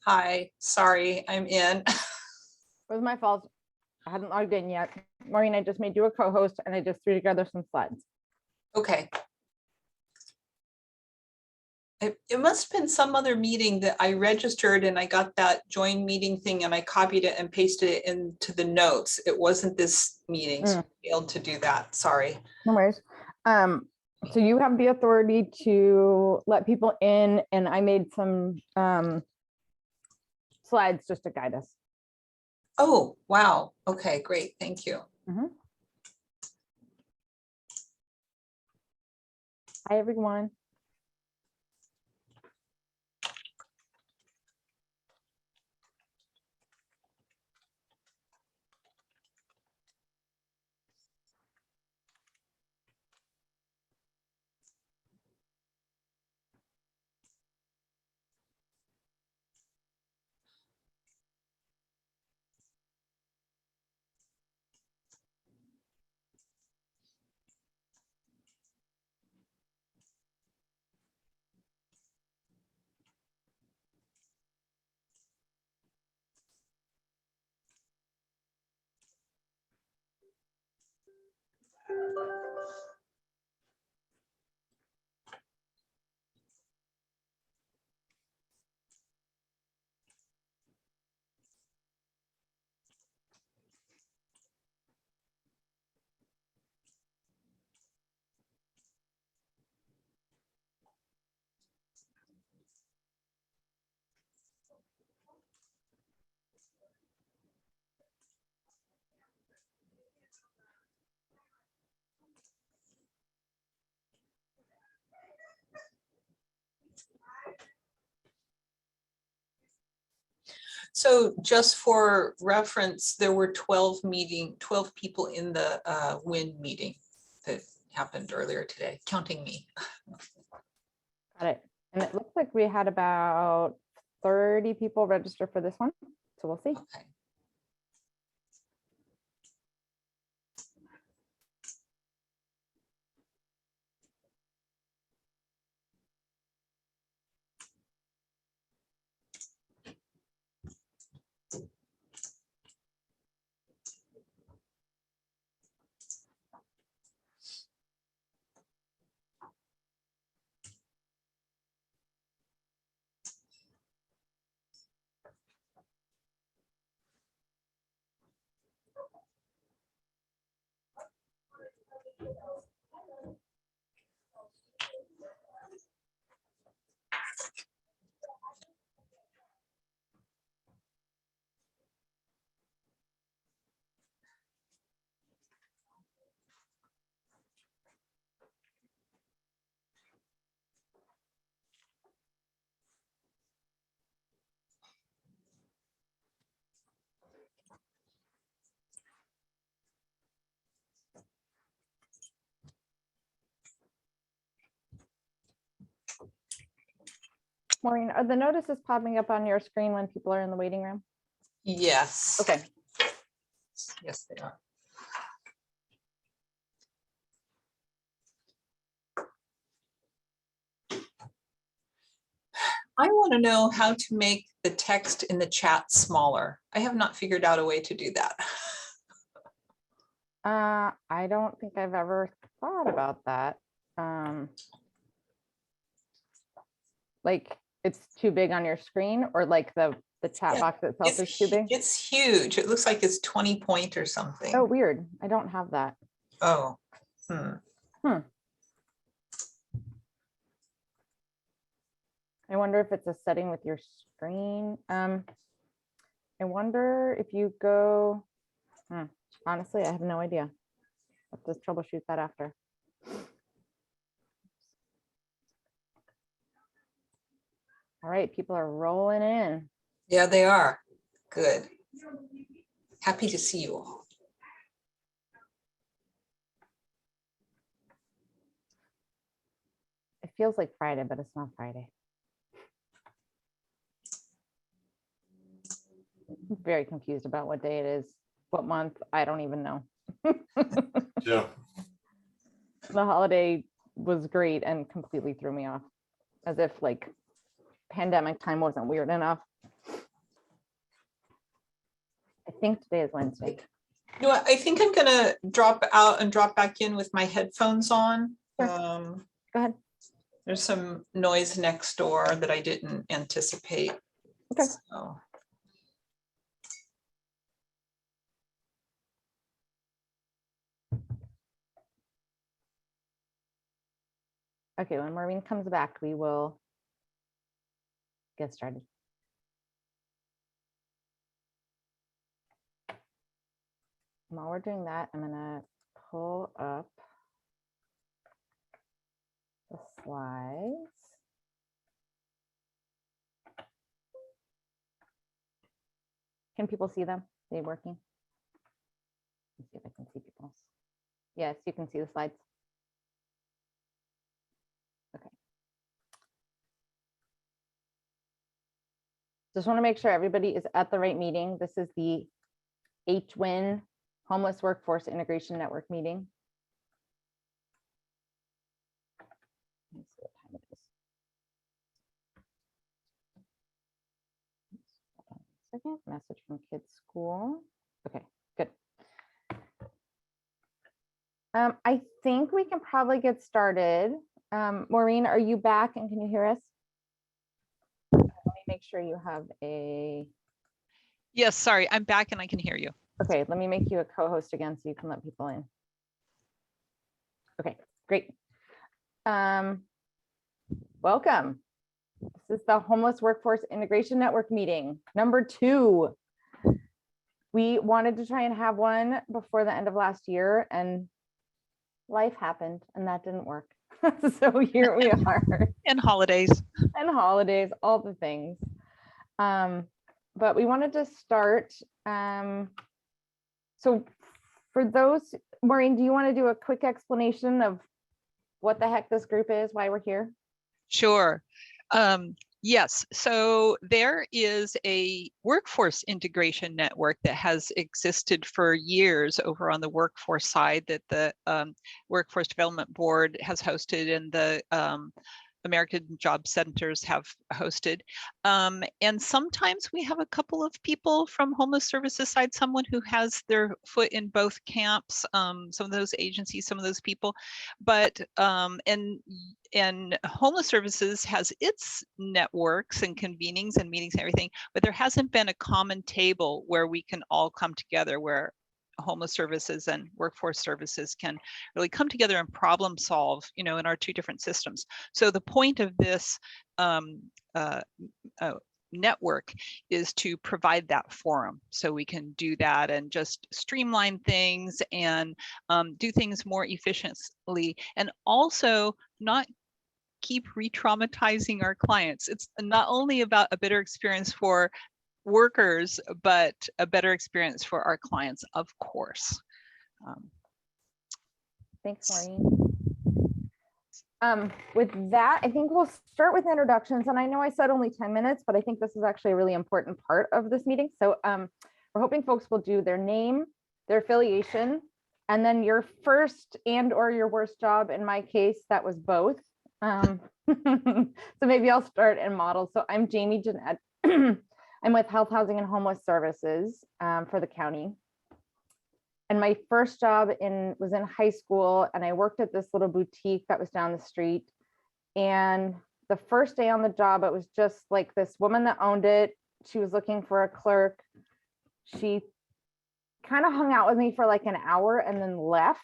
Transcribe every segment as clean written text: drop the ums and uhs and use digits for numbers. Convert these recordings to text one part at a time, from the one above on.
Hi, sorry, I'm in. It was my fault. I hadn't logged in yet. Maureen, I just made you a co-host and I just threw together some slides. Okay. It must have been some other meeting that I registered and I got that join meeting thing and I copied it and pasted it into the notes. It wasn't this meeting, so I failed to do that. Sorry. No worries. So you have the authority to let people in, and I made some slides just to guide us. Oh, wow. Okay, great. Thank you. Hi, everyone. So just for reference, there were 12 people in the WIN meeting that happened earlier today, counting me. Got it. And it looks like we had about 30 people register for this one. So we'll see. Okay. Maureen, are the notices popping up on your screen when people are in the waiting room? Yes. Okay. Yes, they are. I want to know how to make the text in the chat smaller. I have not figured out a way to do that. I don't think I've ever thought about that. Like it's too big on your screen, or like the chat Yeah, box itself is too big? It's huge. It looks like it's 20 point or something. Oh, weird. I don't have that. Oh. I wonder if it's a setting with your screen. I wonder if you go, honestly, I have no idea. I'll just troubleshoot that after. All right, people are rolling in. Yeah, they are. Good. Happy to see you all. It feels like Friday, but it's not Friday. I'm very confused about what day it is, what month, I don't even know. Yeah. The holiday was great and completely threw me off, as if like pandemic time wasn't weird enough. think today is Wednesday. You know what, I think I'm gonna drop out and drop back in with my headphones on. Sure. Go ahead. There's some noise next door that I didn't anticipate. Okay. So. Okay, when Maureen comes back, we will get started. While we're doing that, I'm gonna pull up the slides. Can people see them? Are they working? Let's see if I can see people. Yes, you can see the slides. Okay. Just want to make sure everybody is at the right meeting. This is the HWIN Homeless Workforce Integration Network meeting. Let's see what time it is. Hold on a second, message from kids school. Okay, good. I think we can probably get started. Maureen, are you back and can you hear us? Let me make sure you have a. Yes, sorry, I'm back and I can hear you. Okay, let me make you a co-host again so you can let people in. Okay, great. Welcome. This is the Homeless Workforce Integration Network meeting, number 2. We wanted to try and have one before the end of last year and life happened and that didn't work. So here we are. And holidays. And holidays, all the things. But we wanted to start. So for those, Maureen, do you want to do a quick explanation of what the heck this group is, why we're here? Sure. Yes, so there is a workforce integration network that has existed for years over on the workforce side that the Workforce Development Board has hosted and the American Job Centers have hosted. And sometimes we have a couple of people from homeless services side, someone who has their foot in both camps, some of those agencies, some of those people, but and homeless services has its networks and convenings and meetings and everything, but there hasn't been a common table where we can all come together, where homeless services and workforce services can really come together and problem solve, you know, in our 2 different systems. So the point of this network is to provide that forum so we can do that and just streamline things and do things more efficiently, and also not keep re-traumatizing our clients. It's not only about a better experience for workers, but a better experience for our clients, of course. Thanks, Maureen. With that, I think we'll start with introductions. And I know I said only 10 minutes, but I think this is actually a really important part of this meeting. So we're hoping folks will do their name, their affiliation, and then your first and or your worst job. In my case, that was both. So maybe I'll start and model. So I'm Jamie Jeanette. I'm with Health, Housing, and Homeless Services for the county. And my first job was in high school, and I worked at this little boutique that was down the street. And the first day on the job, it was just like this woman that owned it. She was looking for a clerk. She kind of hung out with me for like an hour and then left.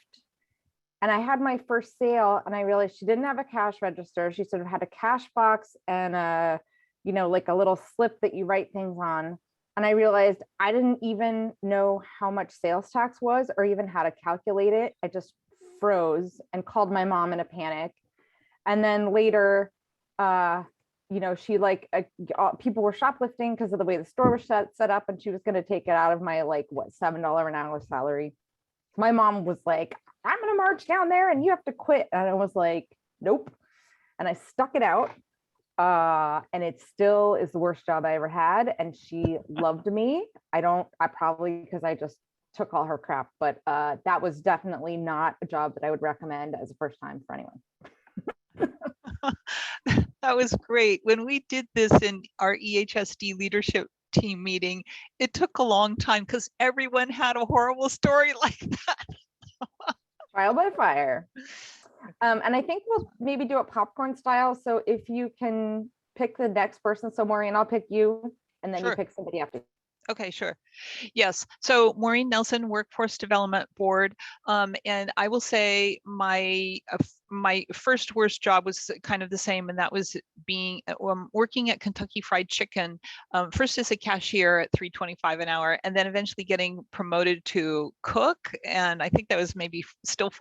And I had my first sale, and I realized she didn't have a cash register. She sort of had a cash box and a, you know, like a little slip that you write things on. And I realized I didn't even know how much sales tax was or even how to calculate it. I just froze and called my mom in a panic. And then later, you know, she like, people were shoplifting because of the way the store was set up, and she was going to take it out of my like, what, $7 an hour salary. My mom was like, I'm going to march down there and you have to quit. And I was like, nope. And I stuck it out. And it still is the worst job I ever had. And she loved me. I probably, because I just took all her crap, but that was definitely not a job that I would recommend as a first time for anyone. That was great. When we did this in our EHSD leadership team meeting, it took a long time because everyone had a horrible story like that. Trial by fire. And I think we'll maybe do it popcorn style. So if you can pick the next person, so Maureen, I'll pick you, and then you Sure. pick somebody after. Okay, sure. Yes. So Maureen Nelson, Workforce Development Board. And I will say my first worst job was kind of the same, and that was being working at Kentucky Fried Chicken, first as a cashier at $3.25 an hour, and then eventually getting promoted to cook. And I think that was maybe still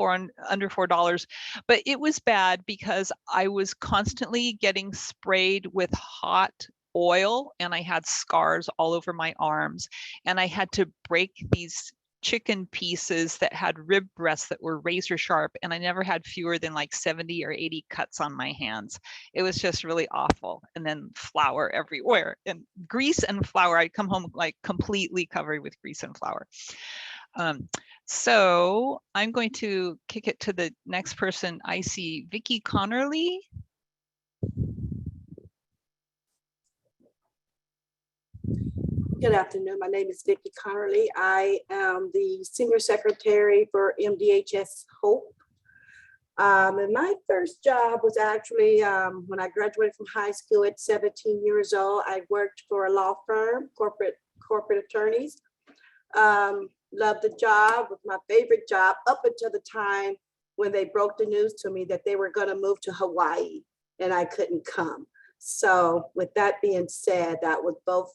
under $4, but it was bad because I was constantly getting sprayed with hot oil, and I had scars all over my arms, and I had to break these chicken pieces that had rib breasts that were razor sharp, and I never had fewer than like 70 or 80 cuts on my hands. It was just really awful. And then flour everywhere, and grease and flour. I'd come home like completely covered with grease and flour. So I'm going to kick it to the next person. I see Vicki Connerly. Good afternoon. My name is Vicki Connerly. I am the Senior Secretary for MDHS Hope. And my first job was actually when I graduated from high school at 17 years old. I worked for a law firm, corporate attorneys. Loved the job. Was my favorite job up until the time when they broke the news to me that they were going to move to Hawaii and I couldn't come. So with that being said, that was both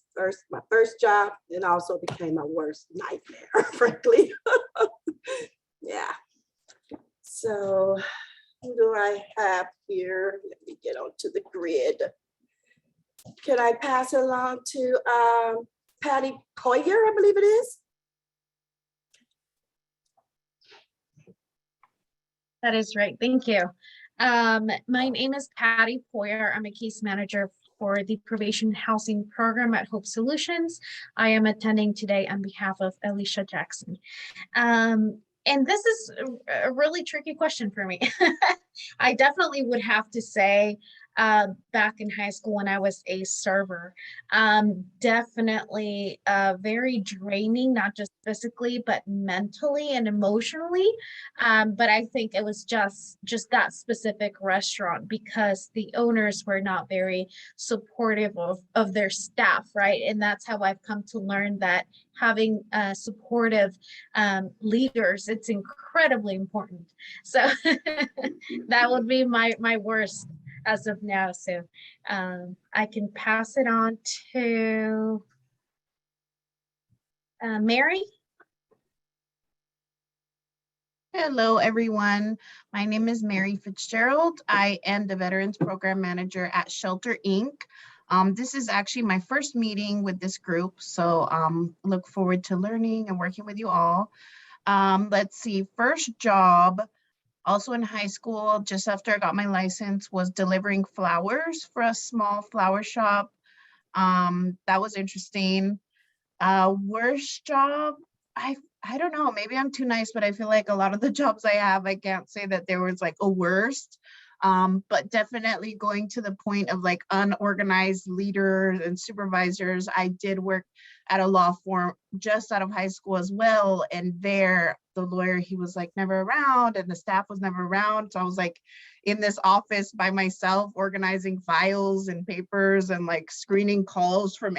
my first job and also became my worst nightmare, frankly. Yeah. So who do I have here? Let me get onto the grid. Can I pass it along to Patty Poyer, I believe it is? That is right. Thank you. My name is Patty Poyer. I'm a case manager for the Probation Housing Program at Hope Solutions. I am attending today on behalf of Alicia Jackson. And this is a really tricky question for me. I definitely would have to say back in high school when I was a server, definitely very draining, not just physically, but mentally and emotionally. But I think it was just that specific restaurant because the owners were not very supportive of their staff, right? And that's how I've come to learn that having supportive leaders, it's incredibly important. So that would be my worst as of now. So I can pass it on to Mary. Hello, everyone. My name is Mary Fitzgerald. I am the Veterans Program Manager at Shelter Inc. This is actually my first meeting with this group, so look forward to learning and working with you all. Let's see, first job, also in high school, just after I got my license, was delivering flowers for a small flower shop. That was interesting. Worst job, I don't know, maybe I'm too nice, but I feel like a lot of the jobs I have, I can't say that there was like a worst, but definitely going to the point of like unorganized leaders and supervisors. I did work at a law firm just out of high school as well. And there, the lawyer, he was like never around and the staff was never around. So I was like in this office by myself, organizing files and papers and like screening calls from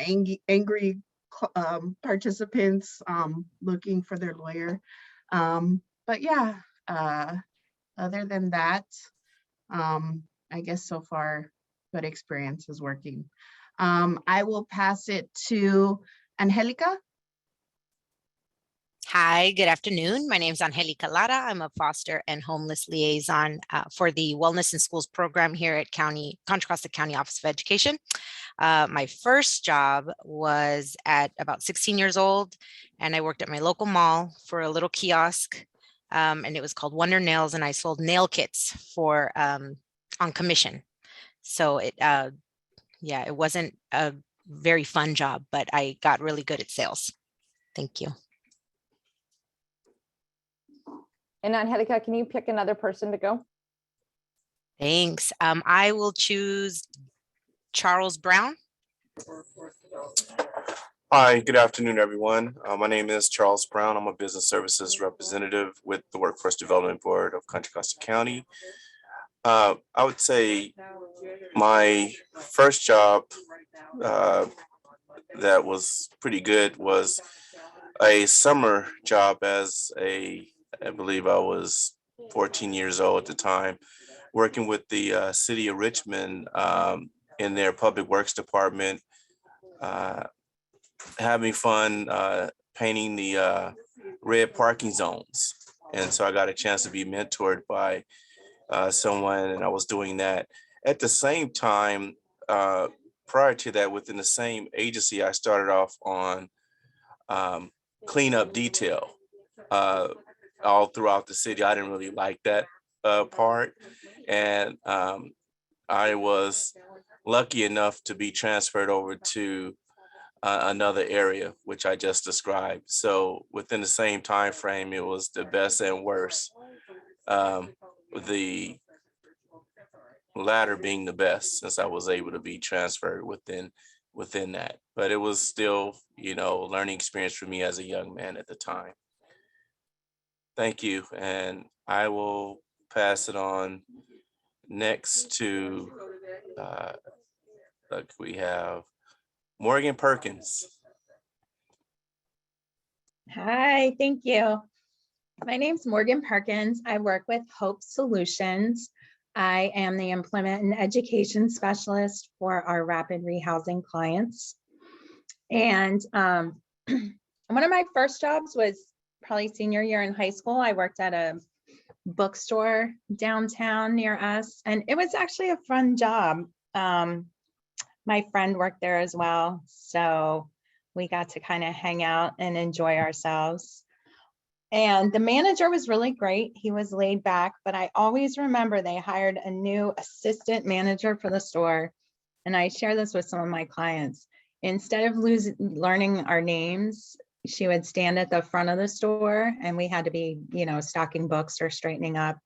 angry participants looking for their lawyer. But yeah, other than that, I guess so far good experiences working. I will pass it to Angelica. Hi, good afternoon. My name is Angelica Lara. I'm a foster and homeless liaison for the Wellness in Schools program here at Contra Costa County Office of Education. My first job was at about 16 years old, and I worked at my local mall for a little kiosk, and it was called Wonder Nails, and I sold nail kits for on commission. So it wasn't a very fun job, but I got really good at sales. Thank you. And Angelica, can you pick another person to go? Thanks. I will choose Charles Brown. Hi, good afternoon, everyone. My name is Charles Brown. I'm a business services representative with the Workforce Development Board of Contra Costa County. I would say my first job that was pretty good was a summer job I believe I was 14 years old at the time, working with the city of Richmond in their public works department, having fun painting the red parking zones. And so I got a chance to be mentored by someone, and I was doing that. At the same time, prior to that, within the same agency, I started off on cleanup detail all throughout the city. I didn't really like that part. And I was lucky enough to be transferred over to another area, which I just described. So within the same time frame, it was the best and worst. The latter being the best, since I was able to be transferred within that. But it was still, learning experience for me as a young man at the time. Thank you, and I will pass it on next to we have Morgan Perkins. Hi, thank you. My name's Morgan Perkins. I work with Hope Solutions. I am the employment and education specialist for our rapid rehousing clients. And one of my first jobs was probably senior year in high school. I worked at a bookstore downtown near us, and it was actually a fun job. My friend worked there as well, so we got to kind of hang out and enjoy ourselves. And the manager was really great. He was laid back, but I always remember they hired a new assistant manager for the store. And I share this with some of my clients. Instead of learning our names, she would stand at the front of the store, and we had to be, stocking books or straightening up.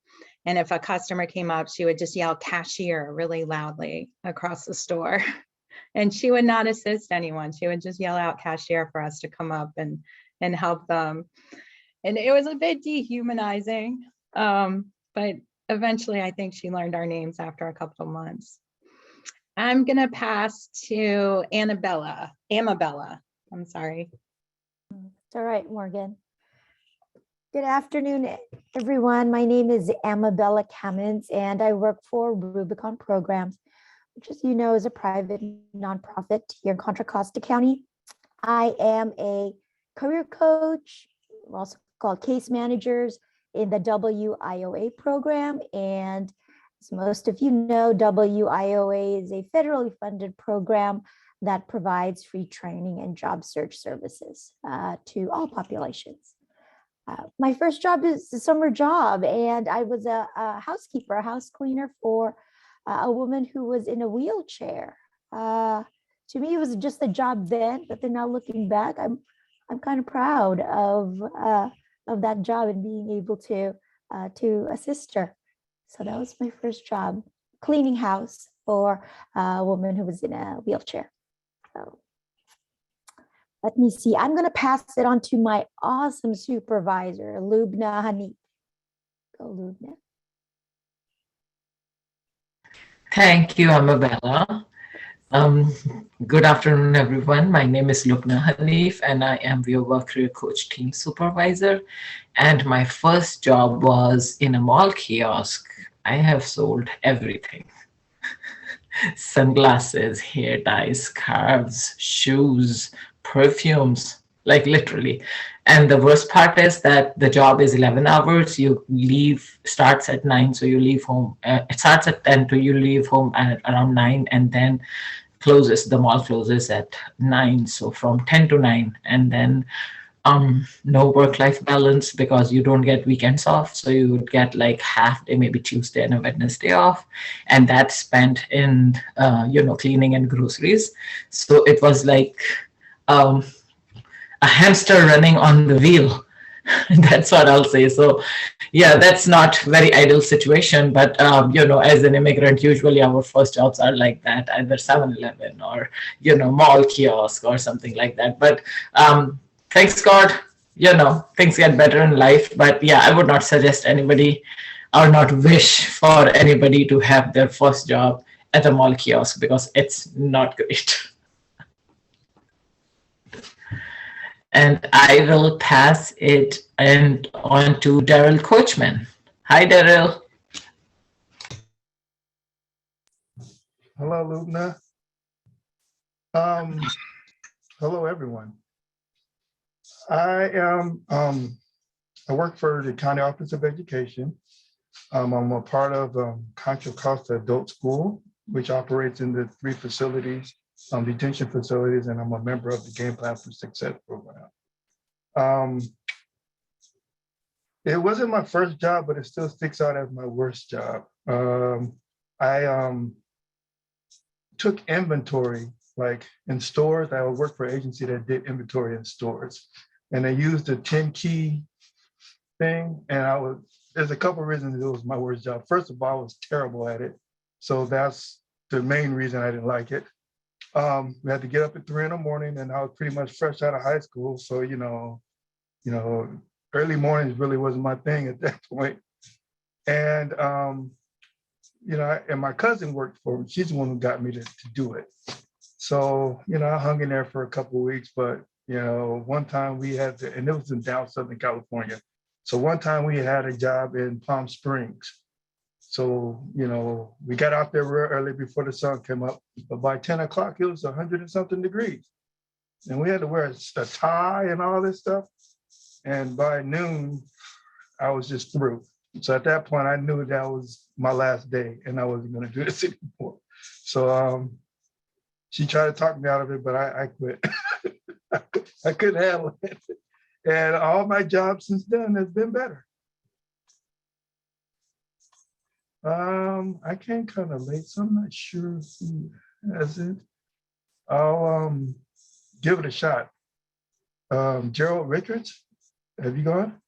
And if a customer came up, she would just yell cashier really loudly across the store. And she would not assist anyone. She would just yell out cashier for us to come up and help them. And it was a bit dehumanizing, but eventually I think she learned our names after a couple of months. I'm gonna pass to Amabella, I'm sorry. It's all right, Morgan. Good afternoon, everyone. My name is Amabella Cummins, and I work for Rubicon Programs, which, as you know, is a private nonprofit here in Contra Costa County. I am a career coach, also called case managers in the WIOA program. And as most of you know, WIOA is a federally funded program that provides free training and job search services to all populations. My first job is a summer job, and I was a housekeeper, a house cleaner for a woman who was in a wheelchair. To me, it was just a job then, but then now looking back, I'm kind of proud of that job and being able to assist her. So that was my first job, cleaning house for a woman who was in a wheelchair. So let me see. I'm going to pass it on to my awesome supervisor, Lubna Hanif. Go, Lubna. Thank you, Amabella. Good afternoon, everyone. My name is Lubna Hanif, and I am your work career coach team supervisor. And my first job was in a mall kiosk. I have sold everything. Sunglasses, hair ties, scarves, shoes, perfumes, like literally. And the worst part is that the job is 11 hours. You leave, starts at 9, so you leave home. It starts at 10, so you leave home at around 9, and then the mall closes at 9. So from 10 to 9, and then no work-life balance because you don't get weekends off. So you would get like half day, maybe Tuesday and a Wednesday off, and that's spent in cleaning and groceries. So it was like a hamster running on the wheel. That's what I'll say. So yeah, that's not very ideal situation, but as an immigrant, usually our first jobs are like that, either 7-Eleven or mall kiosk or something like that. But thanks God, things get better in life. But yeah, I would not suggest anybody or not wish for anybody to have their first job at a mall kiosk, because it's not great. And I will pass it on to Daryl Coachman. Hi, Daryl. Hello, Lubna. Hello, everyone. I work for the County Office of Education. I'm a part of Contra Costa Adult School, which operates in the 3 facilities, detention facilities, and I'm a member of the Game Plan for Success program. It wasn't my first job, but it still sticks out as my worst job. I took inventory, like in stores. I would work for an agency that did inventory in stores, and I used the 10-key thing. And there's a couple of reasons it was my worst job. First of all, I was terrible at it. So that's the main reason I didn't like it. We had to get up at 3 in the morning, and I was pretty much fresh out of high school. So, early mornings really wasn't my thing at that point. And, and my cousin worked for me. She's the one who got me to do it. So, I hung in there for a couple of weeks, but, one time we had to, and it was in down Southern California. So one time we had a job in Palm Springs. So, we got out there real early before the sun came up, but by 10 o'clock, it was 100 and something degrees. And we had to wear a tie and all this stuff. And by noon, I was just through. So at that point, I knew that was my last day and I wasn't going to do this anymore. So she tried to talk me out of it, but I quit. I couldn't handle it. And all my jobs since then has been better. I came kind of late, so I'm not sure who has it. I'll give it a shot. Gerald Richards, have you gone?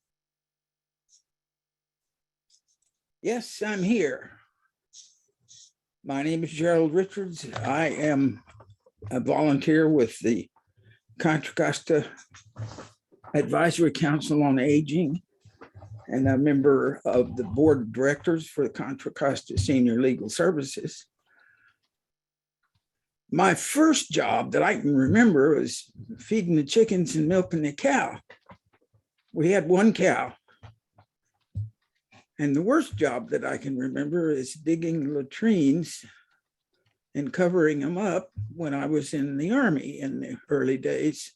Yes, I'm here. My name is Gerald Richards. I am a volunteer with the Contra Costa Advisory Council on Aging and a member of the board of directors for the Contra Costa Senior Legal Services. My first job that I can remember was feeding the chickens and milking the cow. We had one cow. And the worst job that I can remember is digging latrines and covering them up when I was in the Army in the early days.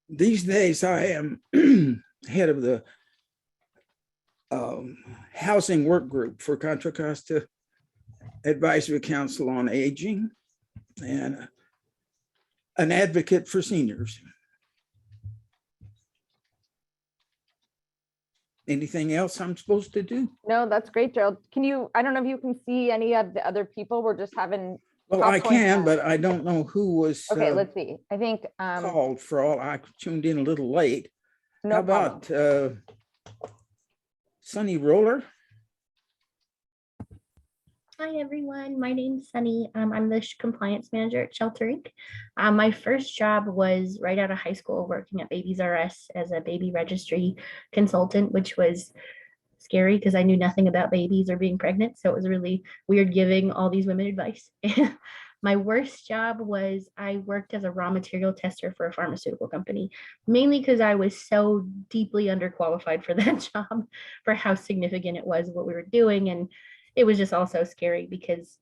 These days, I am head of the housing work group for Contra Costa Advisory Council on Aging and an advocate for seniors. Anything else I'm supposed to do? No, that's great, Gerald. I don't know if you can see any of the other people. We're just having. Well, I can, but I don't know who was. Okay, let's see. I think. Called for all. I tuned in a little late. No How about Sunny Roller? Hi, everyone. My name's Sunny. I'm the compliance manager at Shelter Inc. My first job was right out of high school working at Babies R Us as a baby registry consultant, which was scary because I knew nothing about babies or being pregnant. So it was really weird giving all these women advice. My worst job was I worked as a raw material tester for a pharmaceutical company, mainly because I was so deeply underqualified for that job for how significant it was what we were doing. And it was just also scary because,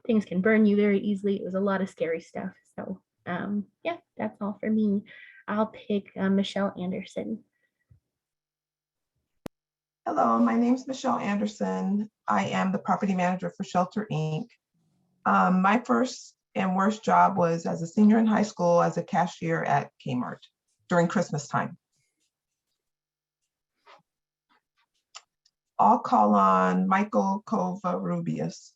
things can burn you very easily. It was a lot of scary stuff. So yeah, that's all for me. I'll pick Michelle Anderson. Hello, my name is Michelle Anderson. I am the property manager for Shelter Inc. My first and worst job was as a senior in high school as a cashier at Kmart during Christmas time. I'll call on Michael Covarrubias.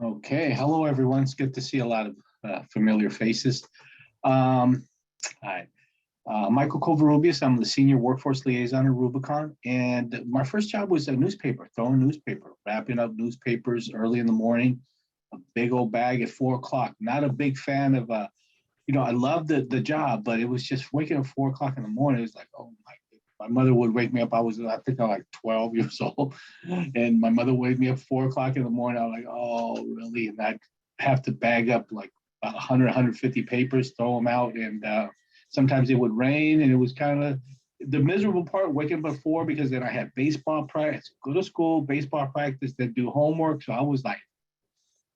Okay, hello everyone. It's good to see a lot of familiar faces. Hi. Michael Covarrubias, I'm the Senior Workforce Liaison at Rubicon, and my first job was a newspaper, throwing newspaper, wrapping up newspapers early in the morning, a big old bag at 4 o'clock. Not a big fan of, I loved the job, but it was just waking up 4 o'clock in the morning. It was like, oh my mother would wake me up. I think I was like 12 years old, and my mother would wake me up 4 o'clock in the morning. I was like, oh, really? And I'd have to bag up like about 100, 150 papers, throw them out, and sometimes it would rain, and it was kind of the miserable part, waking up at 4, because then I had baseball practice, go to school, baseball practice, then do homework. So I was like,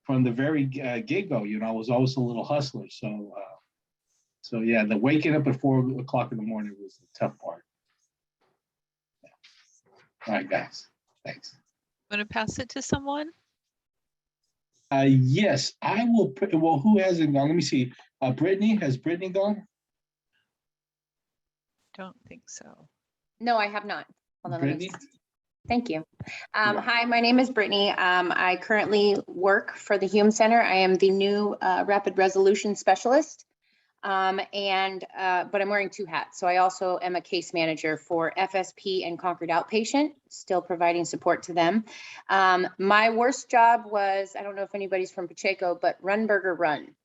from the very get-go, I was always a little hustler. So yeah, the waking up at 4 o'clock in the morning was the tough part. Yeah. All right, guys, thanks. Want to pass it to someone? Yes, I will. Well, who hasn't gone? Let me see. Brittany, has Brittany gone? Don't think so. No, I have not. Hold on, let me Brittany? Thank you. Hi, my name is Brittany. I currently work for the Hume Center. I am the new Rapid Resolution Specialist. But I'm wearing 2 hats. So I also am a case manager for FSP and Concord Outpatient, still providing support to them. My worst job was, I don't know if anybody's from Pacheco, but Run Burger Run.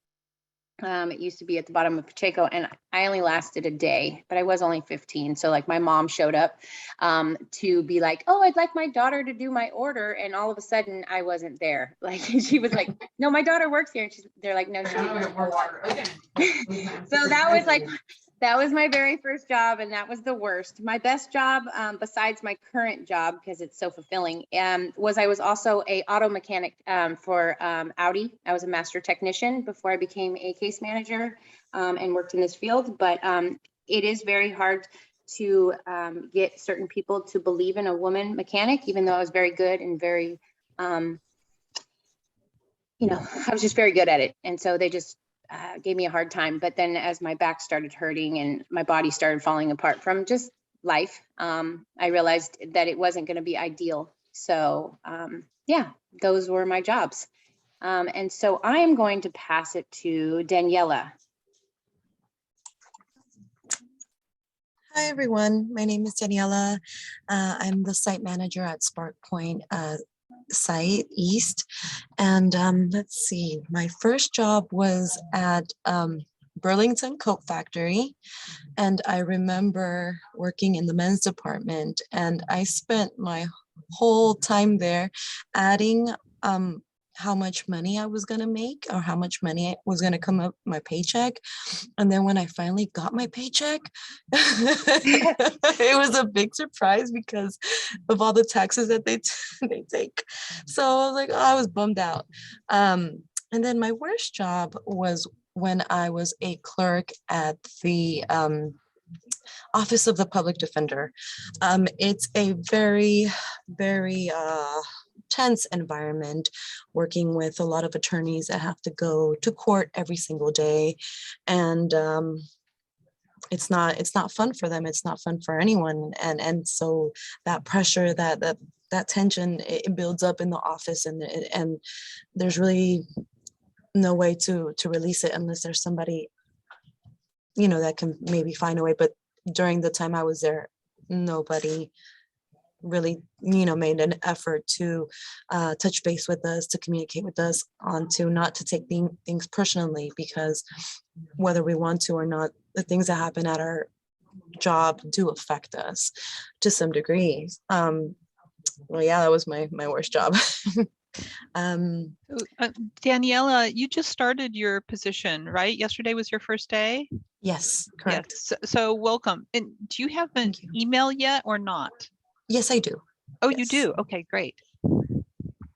It used to be at the bottom of Pacheco, and I only lasted a day, but I was only 15. So like my mom showed up to be like, oh, I'd like my daughter to do my order. And all of a sudden I wasn't there. Like she was like, no, my daughter works here. And they're like, no, she needs more water. Okay. So that was my very first job, and that was the worst. My best job, besides my current job, because it's so fulfilling, was I was also a auto mechanic for Audi. I was a master technician before I became a case manager and worked in this field. But it is very hard to get certain people to believe in a woman mechanic, even though I was very good and very, I was just very good at it. And so they just gave me a hard time. But then as my back started hurting and my body started falling apart from just life, I realized that it wasn't going to be ideal. So yeah, those were my jobs. And so I am going to pass it to Daniela. Hi, everyone. My name is Daniela. I'm the site manager at Spark Point site East. And let's see, my first job was at Burlington Coat Factory. And I remember working in the men's department, and I spent my whole time there adding how much money I was going to make, or how much money was going to come up my paycheck. And then when I finally got my paycheck, it was a big surprise because of all the taxes that they take. So I was like, oh, I was bummed out. And then my worst job was when I was a clerk at the Office of the Public Defender. It's a very, very tense environment, working with a lot of attorneys that have to go to court every single day. And it's not fun for them. It's not fun for anyone. And so that pressure, that tension, it builds up in the office, and there's really no way to release it unless there's somebody, that can maybe find a way. But during the time I was there, nobody really, made an effort to touch base with us, to communicate with us, not to take things personally, because whether we want to or not, the things that happen at our job do affect us to some degree. Well, yeah, that was my worst job. Daniela, you just started your position, right? Yesterday was your first day? Yes, correct. Yes. So welcome. And do you have an email yet or not? Yes, I do. Oh, yes. You do? Okay, great.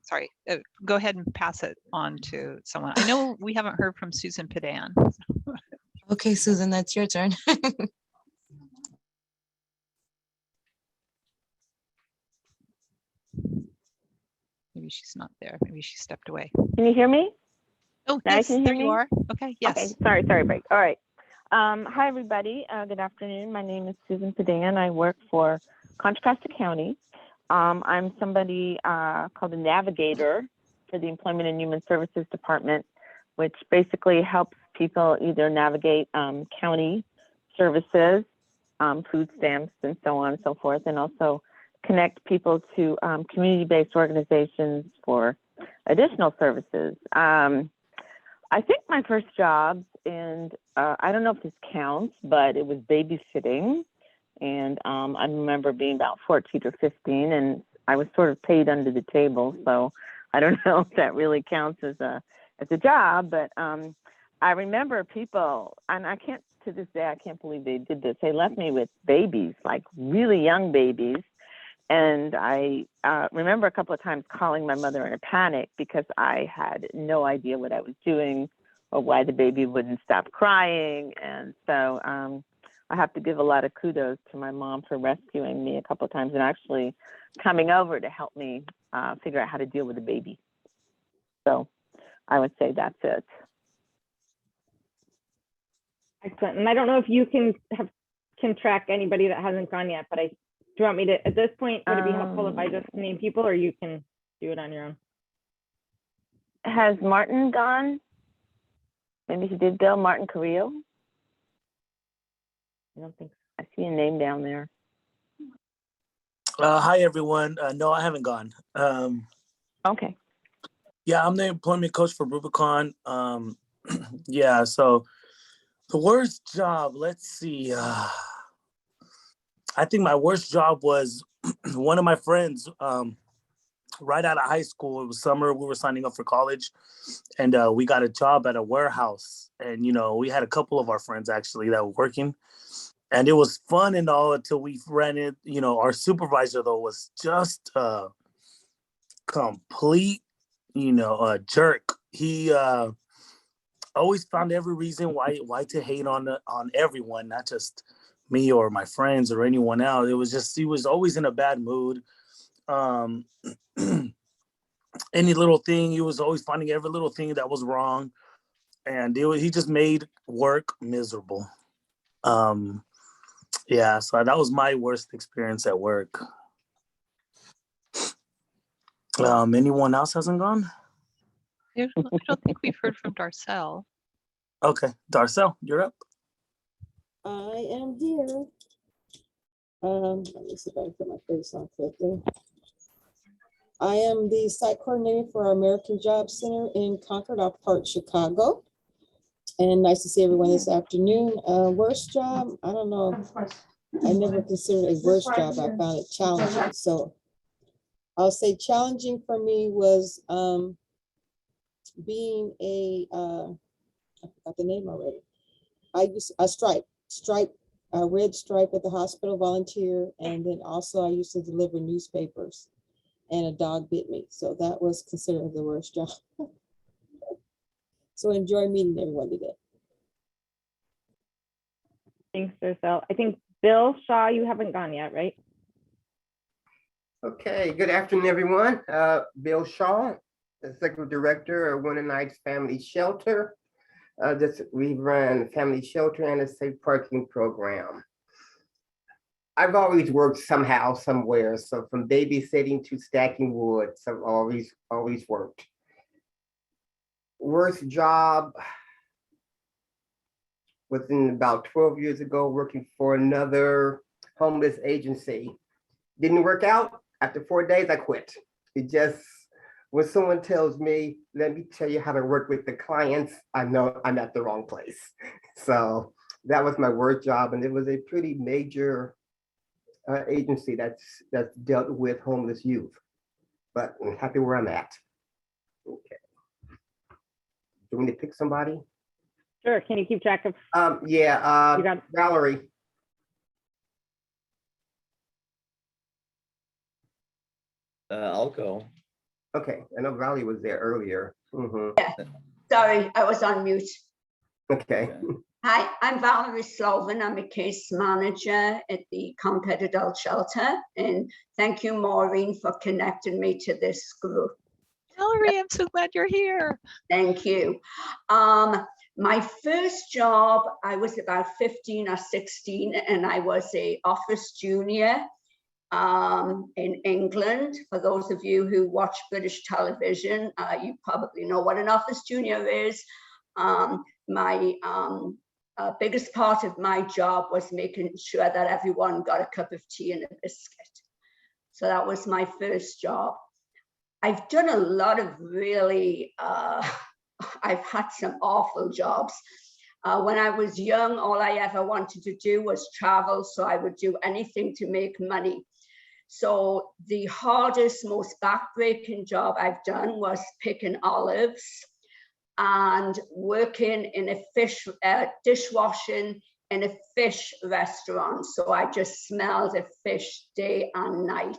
Sorry, go ahead and pass it on to someone. I know we haven't heard from Susan Padan. Okay, Susan, that's your turn. Maybe she's not there. Maybe she stepped away. Can you hear me? Oh, now yes, you can hear there me? You are. Okay, yes. Okay, sorry, break. All right. Hi, everybody. Good afternoon. My name is Susan Padan. I work for Contra Costa County. I'm somebody called a navigator for the Employment and Human Services Department. which basically helps people either navigate county services, food stamps, and so on and so forth, and also connect people to community-based organizations for additional services. I think my first job, and I don't know if this counts, but it was babysitting. And I remember being about 14 or 15, and I was sort of paid under the table. So I don't know if that really counts as a job, but I remember people, and I can't, to this day, I can't believe they did this. They left me with babies, like really young babies. And I remember a couple of times calling my mother in a panic because I had no idea what I was doing or why the baby wouldn't stop crying. And so I have to give a lot of kudos to my mom for rescuing me a couple of times and actually coming over to help me figure out how to deal with the baby. So I would say that's it. Excellent. And I don't know if you can track anybody that hasn't gone yet, but do you want me to, at this point, would it be helpful if I just name people, or you can do it on your own? Has Martin gone? Maybe he did, Bill, Martin Carrillo? I don't think, I see a name down there. Hi, everyone. No, I haven't gone. Okay. Yeah, I'm the employment coach for Rubicon. Yeah, so the worst job, let's see. I think my worst job was one of my friends right out of high school. It was summer. We were signing up for college, and we got a job at a warehouse. And, you know, we had a couple of our friends actually that were working, and it was fun and all until we ran it. You know, our supervisor, though, was just a complete, a jerk. He always found every reason why to hate on everyone, not just me or my friends or anyone else. It was just, he was always in a bad mood. Any little thing, he was always finding every little thing that was wrong. And he just made work miserable. Yeah, so that was my worst experience at work. Anyone else hasn't gone? I don't think we've heard from Darcel. Okay, Darcel, you're up. I am here. Let me see if I can put my face on quickly. I am the site coordinator for our American Job Center in Concord, off Park, Chicago. And nice to see everyone this afternoon. Worst job, I don't know. I never considered a worst job. I found it challenging. So I'll say challenging for me was being a, I forgot the name already. I used a a red stripe at the hospital volunteer. And then also I used to deliver newspapers, and a dog bit me. So that was considered the worst job. So enjoy meeting everyone today. Thanks, Darcel. I think Bill Shaw, you haven't gone yet, right? Okay, good afternoon, everyone. Bill Shaw, Executive Director of Winter Nights Family Shelter. We run family shelter and a safe parking program. I've always worked somehow, somewhere. So from babysitting to stacking wood, so I've always worked. Worst job within about 12 years ago, working for another homeless agency. Didn't work out. After 4 days, I quit. It just, when someone tells me, let me tell you how to work with the clients, I know I'm at the wrong place. So that was my worst job. And it was a pretty major agency that's dealt with homeless youth, but I'm happy where I'm at. Okay. Do we need to pick somebody? Sure. Can you keep track of? Yeah, Valerie. I'll go. Okay, I know Valerie was there earlier. Yeah. Sorry, I was on mute. Okay. Hi, I'm Valerie Slovan. I'm a case manager at the Concord Adult Shelter. And thank you, Maureen, for connecting me to this group. Valerie, I'm so glad you're here. Thank you. My first job, I was about 15 or 16, and I was an office junior in England. For those of you who watch British television, you probably know what an office junior is. My biggest part of my job was making sure that everyone got a cup of tea and a biscuit. So that was my first job. I've done a lot of really, I've had some awful jobs. When I was young, all I ever wanted to do was travel, so I would do anything to make money. So the hardest, most backbreaking job I've done was picking olives and working in a fish, dishwashing in a fish restaurant. So I just smelled of fish day and night.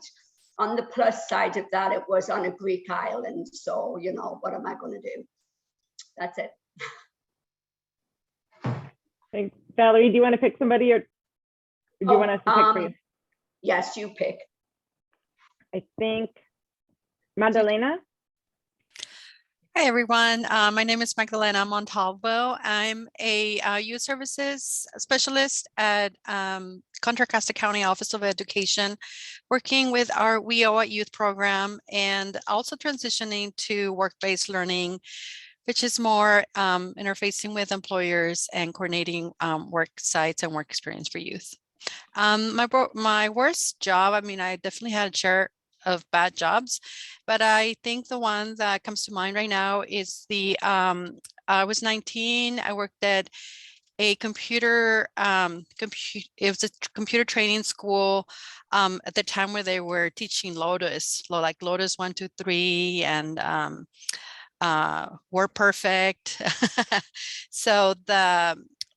On the plus side of that, it was on a Greek island. So, you know, what am I going to do? That's it. Thanks. Valerie, do you want to pick somebody, or do you want us to pick for you? Yes, you pick. I think Magdalena. Hi, everyone. My name is Magdalena Montalvo. I'm a youth services specialist at Contra Costa County Office of Education, working with our WIOA youth program and also transitioning to work-based learning, which is more interfacing with employers and coordinating work sites and work experience for youth. My worst job, I mean, I definitely had a share of bad jobs, but I think the one that comes to mind right now is I was 19. I worked at a it was a computer training school at the time where they were teaching Lotus, like Lotus 1, 2, 3, and WordPerfect. So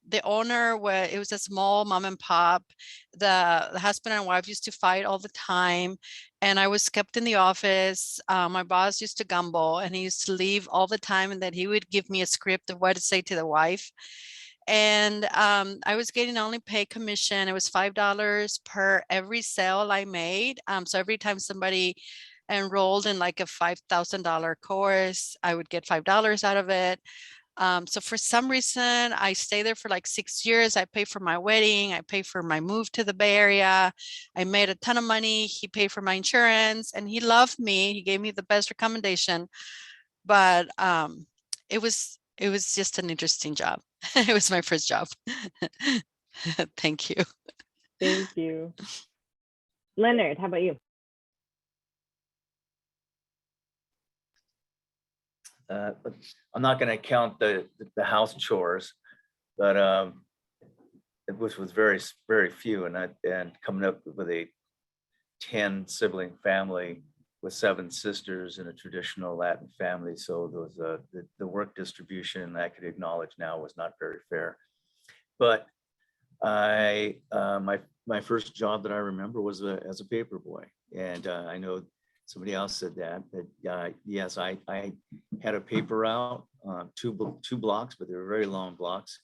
the owner, it was a small mom and pop. The husband and wife used to fight all the time, and I was kept in the office. My boss used to gumbo, and he used to leave all the time, and then he would give me a script of what to say to the wife. And I was getting only pay commission. It was $5 per every sale I made. So every time somebody enrolled in like a $5,000 course, I would get $5 out of it. So for some reason, I stayed there for like 6 years. I paid for my wedding. I paid for my move to the Bay Area. I made a ton of money. He paid for my insurance, and he loved me. He gave me the best recommendation, but it was just an interesting job. It was my first job. Thank you. Thank you. Leonard, how about you? I'm not going to count the house chores, but which was very, very few, and coming up with a 10 sibling family with 7 sisters in a traditional Latin family. So there was the work distribution, I could acknowledge now, was not very fair. But my first job that I remember was as a paper boy, and I know somebody else said that yes, I had a paper route, 2 blocks, but they were very long blocks,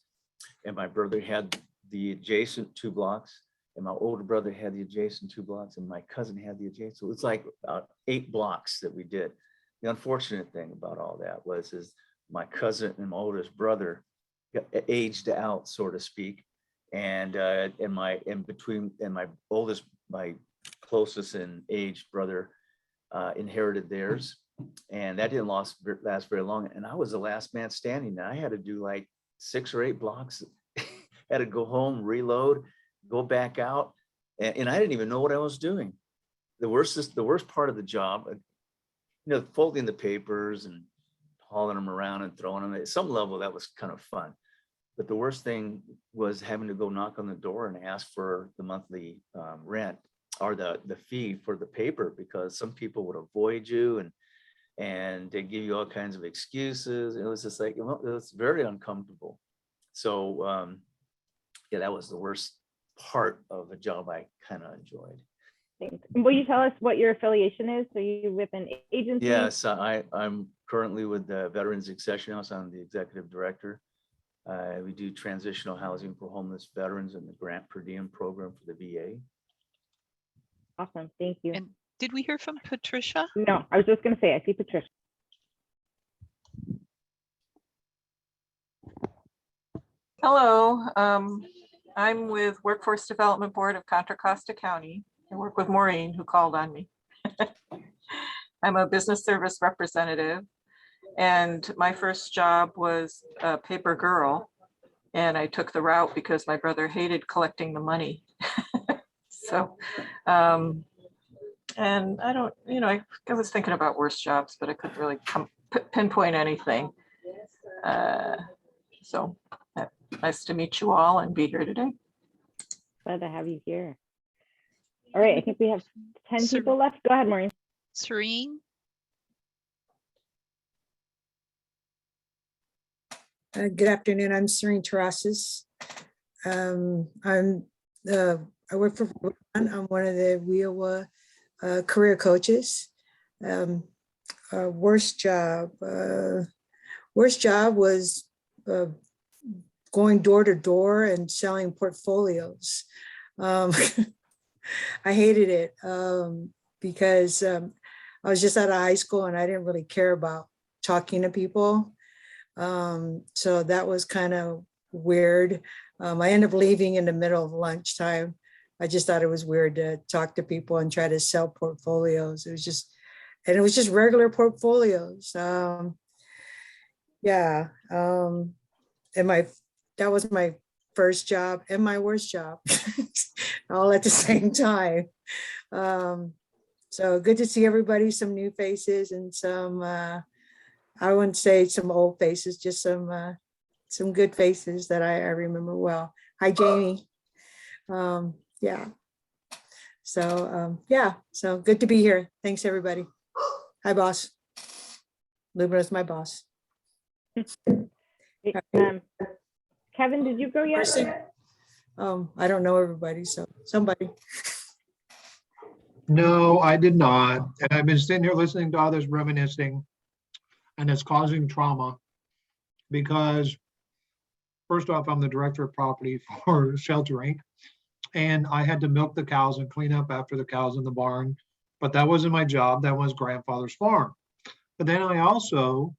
and my brother had the adjacent 2 blocks, and my older brother had the adjacent 2 blocks, and my cousin had the adjacent. So it's like about 8 blocks that we did. The unfortunate thing about all that is my cousin and my oldest brother got aged out, so to speak, and my closest in age brother inherited theirs, and that didn't last very long. And I was the last man standing. And I had to do like 6 or 8 blocks. Had to go home, reload, go back out, and I didn't even know what I was doing. The worst part of the job, folding the papers and hauling them around and throwing them. At some level, that was kind of fun. But the worst thing was having to go knock on the door and ask for the monthly rent or the fee for the paper, because some people would avoid you and they give you all kinds of excuses. It was just like, it was very uncomfortable. So yeah, that was the worst part of a job I kind of enjoyed. Thanks. Will you tell us what your affiliation is? So you with an agency? Yes, I'm currently with the Veterans Accession House. I'm the executive director. We do transitional housing for homeless veterans and the grant per diem program for the VA. Awesome, thank you. And did we hear from Patricia? No, I was just going to say, I see Patricia. Hello, I'm with Workforce Development Board of Contra Costa County. I work with Maureen, who called on me. I'm a business service representative, And my first job was a paper girl. And I took the route because my brother hated collecting the money. So, and I don't, I was thinking about worse jobs, but I couldn't really pinpoint anything. So nice to meet you all and be here today. Glad to have you here. All right, I think we have 10 people left. Go ahead, Maureen. Serene? Good afternoon. I'm Serene Terrasses. I work for Rubicon. I'm one of the WIOA career coaches. Worst job was going door to door and selling portfolios. I hated it because I was just out of high school and I didn't really care about talking to people. So that was kind of weird. I ended up leaving in the middle of lunchtime. I just thought it was weird to talk to people and try to sell portfolios. It was just regular portfolios. And that was my first job and my worst job all at the same time. So good to see everybody, some new faces and some, I wouldn't say some old faces, just some good faces that I remember well. Hi, Jamie. So good to be here. Thanks, everybody. Hi, boss. Lubra's my boss. Kevin, did you go yet? I don't know everybody, so somebody. No, I did not. And I've been sitting here listening to others reminiscing, and it's causing trauma because first off, I'm the director of property for Shelter Inc. And I had to milk the cows and clean up after the cows in the barn, but that wasn't my job. That was grandfather's farm. But then I also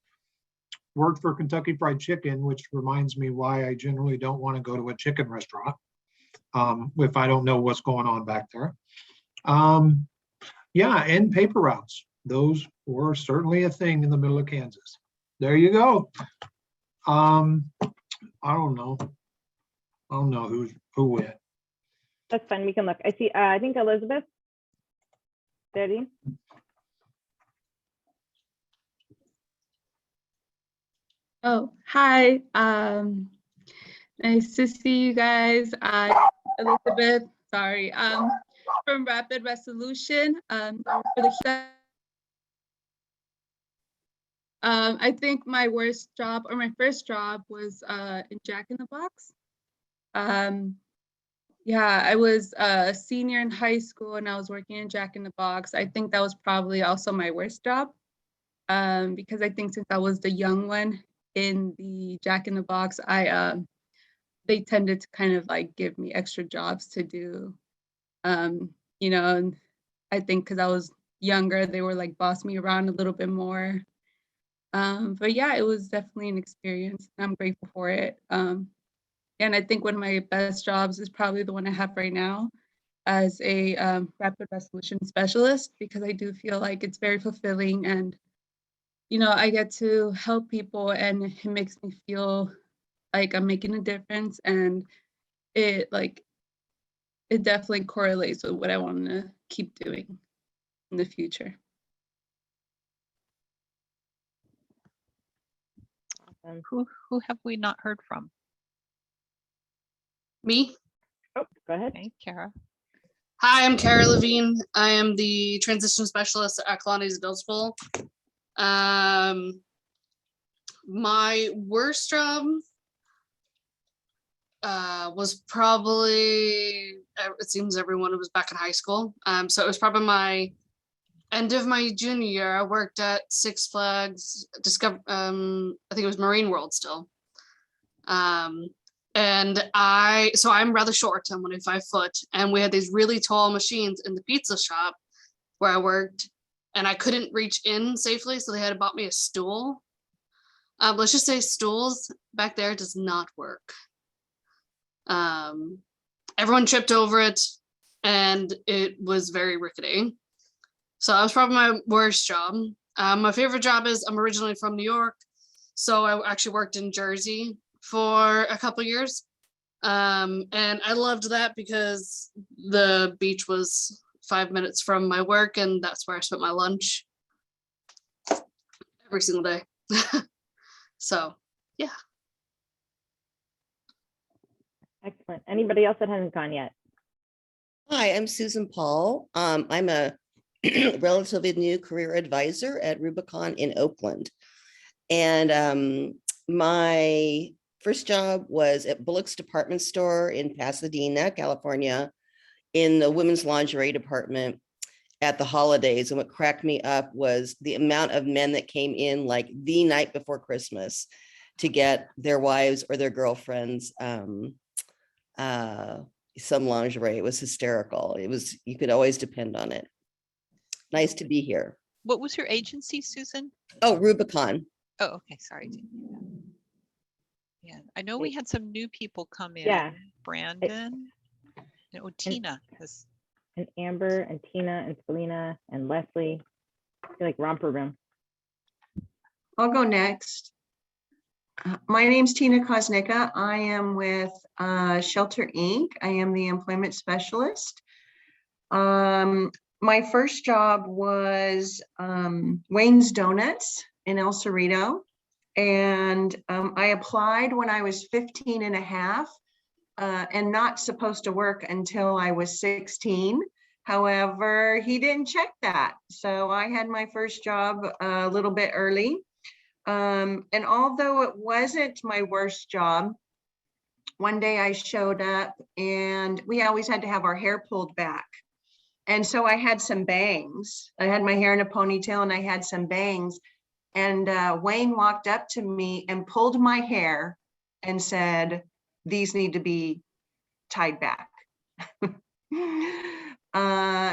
worked for Kentucky Fried Chicken, which reminds me why I generally don't want to go to a chicken restaurant if I don't know what's going on back there. And paper routes. Those were certainly a thing in the middle of Kansas. There you go. I don't know who went. That's fine. We can look. I see. I think Elizabeth. Steady. Oh, hi. Nice to see you guys. Elizabeth, sorry, from Rapid Resolution. I think my worst job or my first job was in Jack in the Box. I was a senior in high school and I was working in Jack in the Box. I think that was probably also my worst job because I think since I was the young one in the Jack in the Box, they tended to kind of like give me extra jobs to do, and I think because I was younger, they were like boss me around a little bit more. But yeah, it was definitely an experience. I'm grateful for it. And I think one of my best jobs is probably the one I have right now as a rapid resolution specialist, because I do feel like it's very fulfilling and, I get to help people and it makes me feel like I'm making a difference, and it definitely correlates with what I want to keep doing in the future. Who have we not heard from? Me? Oh, go ahead. Hey, Kara. Hi, I'm Kara Levine. I am the transition specialist at Kalani's Adults Bowl. My worst job was probably, it seems everyone was back in high school. So it was probably my end of my junior year. I worked at Six Flags, I think it was Marine World still. I'm rather short, I'm only 5 foot, and we had these really tall machines in the pizza shop where I worked, and I couldn't reach in safely, so they had bought me a stool. Let's just say stools back there does not work. Everyone tripped over it, and it was very rickety. So that was probably my worst job. My favorite job is I'm originally from New York, so I actually worked in Jersey for a couple years. And I loved that because the beach was 5 minutes from my work, and that's where I spent my lunch every single day. So, yeah. Excellent. Anybody else that hasn't gone yet? Hi, I'm Susan Paul. I'm a relatively new career advisor at Rubicon in Oakland. And my first job was at Bullock's Department Store in Pasadena, California, in the women's lingerie department at the holidays. And what cracked me up was the amount of men that came in like the night before Christmas to get their wives or their girlfriends some lingerie. It was hysterical. You could always depend on it. Nice to be here. What was your agency, Susan? Oh, Rubicon. Oh, okay, sorry. I didn't hear that. Yeah, I know we had some new people come in. Yeah. Brandon and Tina has. And Amber and Tina and Selena and Leslie. I feel like romper room. I'll go next. My name's Tina Kosnicka. I am with Shelter Inc. I am the employment specialist. My first job was Wayne's Donuts in El Cerrito. And I applied when I was 15 and a half and not supposed to work until I was 16. However, he didn't check that. So I had my first job a little bit early. And although it wasn't my worst job, one day I showed up and we always had to have our hair pulled back. And so I had some bangs. I had my hair in a ponytail and I had some bangs. And Wayne walked up to me and pulled my hair and said, "These need to be tied back."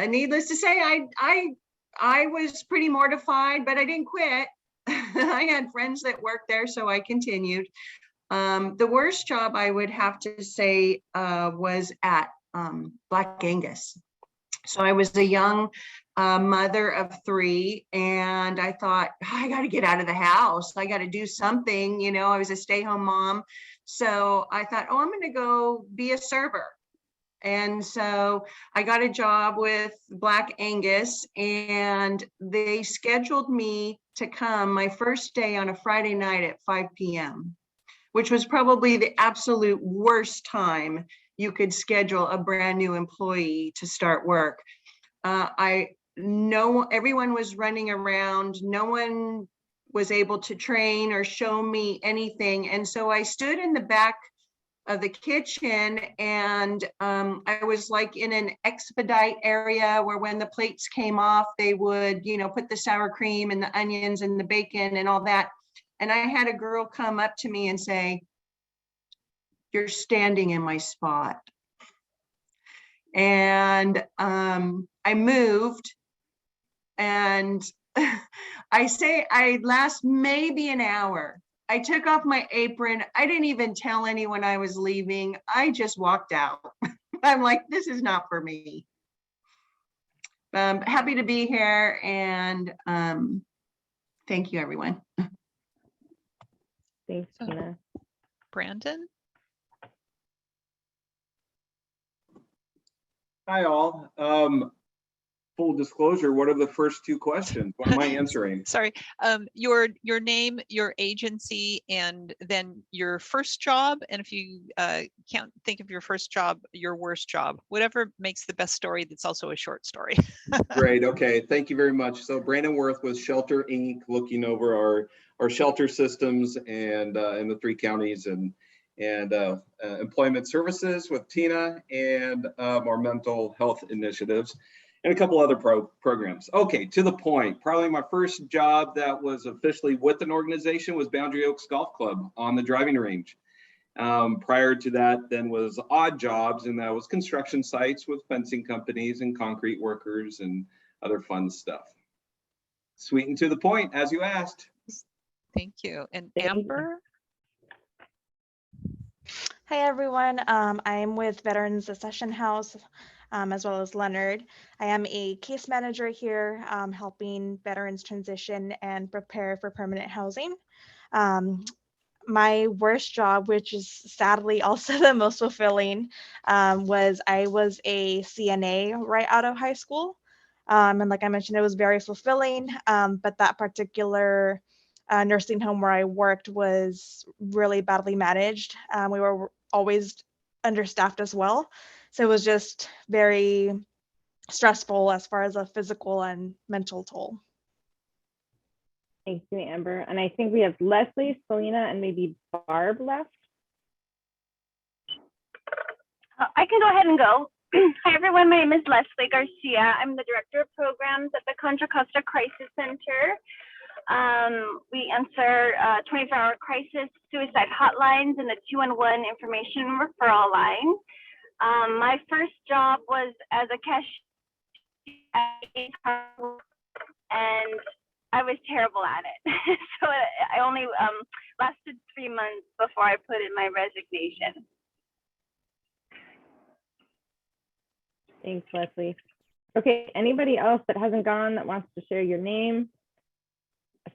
Needless to say, I was pretty mortified, but I didn't quit. I had friends that worked there, so I continued. The worst job I would have to say was at Black Angus. So I was a young mother of 3, and I thought, I got to get out of the house. I got to do something. You know, I was a stay-home mom. So I thought, oh, I'm going to go be a server. And so I got a job with Black Angus, and they scheduled me to come my first day on a Friday night at 5 p.m., which was probably the absolute worst time you could schedule a brand new employee to start work. Everyone was running around. No one was able to train or show me anything. And so I stood in the back of the kitchen, and I was like in an expedite area where when the plates came off, they would, put the sour cream and the onions and the bacon and all that. And I had a girl come up to me and say, "You're standing in my spot." And I moved, and I last maybe an hour. I took off my apron. I didn't even tell anyone I was leaving. I just walked out. I'm like, this is not for me. Happy to be here, and thank you, everyone. Thanks, Tina. Brandon? Hi, all. Full disclosure, what are the first 2 questions? What am I answering? Sorry, your name, your agency, and then your first job. And if you can't think of your first job, your worst job, whatever makes the best story that's also a short story. Great, okay, thank you very much. So Brandon Worth with Shelter Inc., looking over our shelter systems and in the 3 counties and employment services with Tina, and our mental health initiatives, and a couple other programs. Okay, to the point, probably my first job that was officially with an organization was Boundary Oaks Golf Club on the driving range. Prior to that then was odd jobs, and that was construction sites with fencing companies and concrete workers and other fun stuff. Sweet and to the point, as you asked. Thank you. And Amber? Hi, everyone. I'm with Veterans Accession House. as well as Leonard. I am a case manager here, helping veterans transition and prepare for permanent housing. My worst job, which is sadly also the most fulfilling, was I was a CNA right out of high school. And like I mentioned, it was very fulfilling, but that particular nursing home where I worked was really badly managed. We were always understaffed as well. So it was just very stressful as far as a physical and mental toll. Thank you, Amber. And I think we have Leslie, Selena, and maybe Barb left. I can go ahead and go. Hi, everyone. My name is Leslie Garcia. I'm the Director of Programs at the Contra Costa Crisis Center. We answer 24-hour crisis suicide hotlines and the 211 information referral line. My first job was as a cashier, and I was terrible at it. So I only lasted 3 months before I put in my resignation. Thanks, Leslie. Okay, anybody else that hasn't gone that wants to share your name?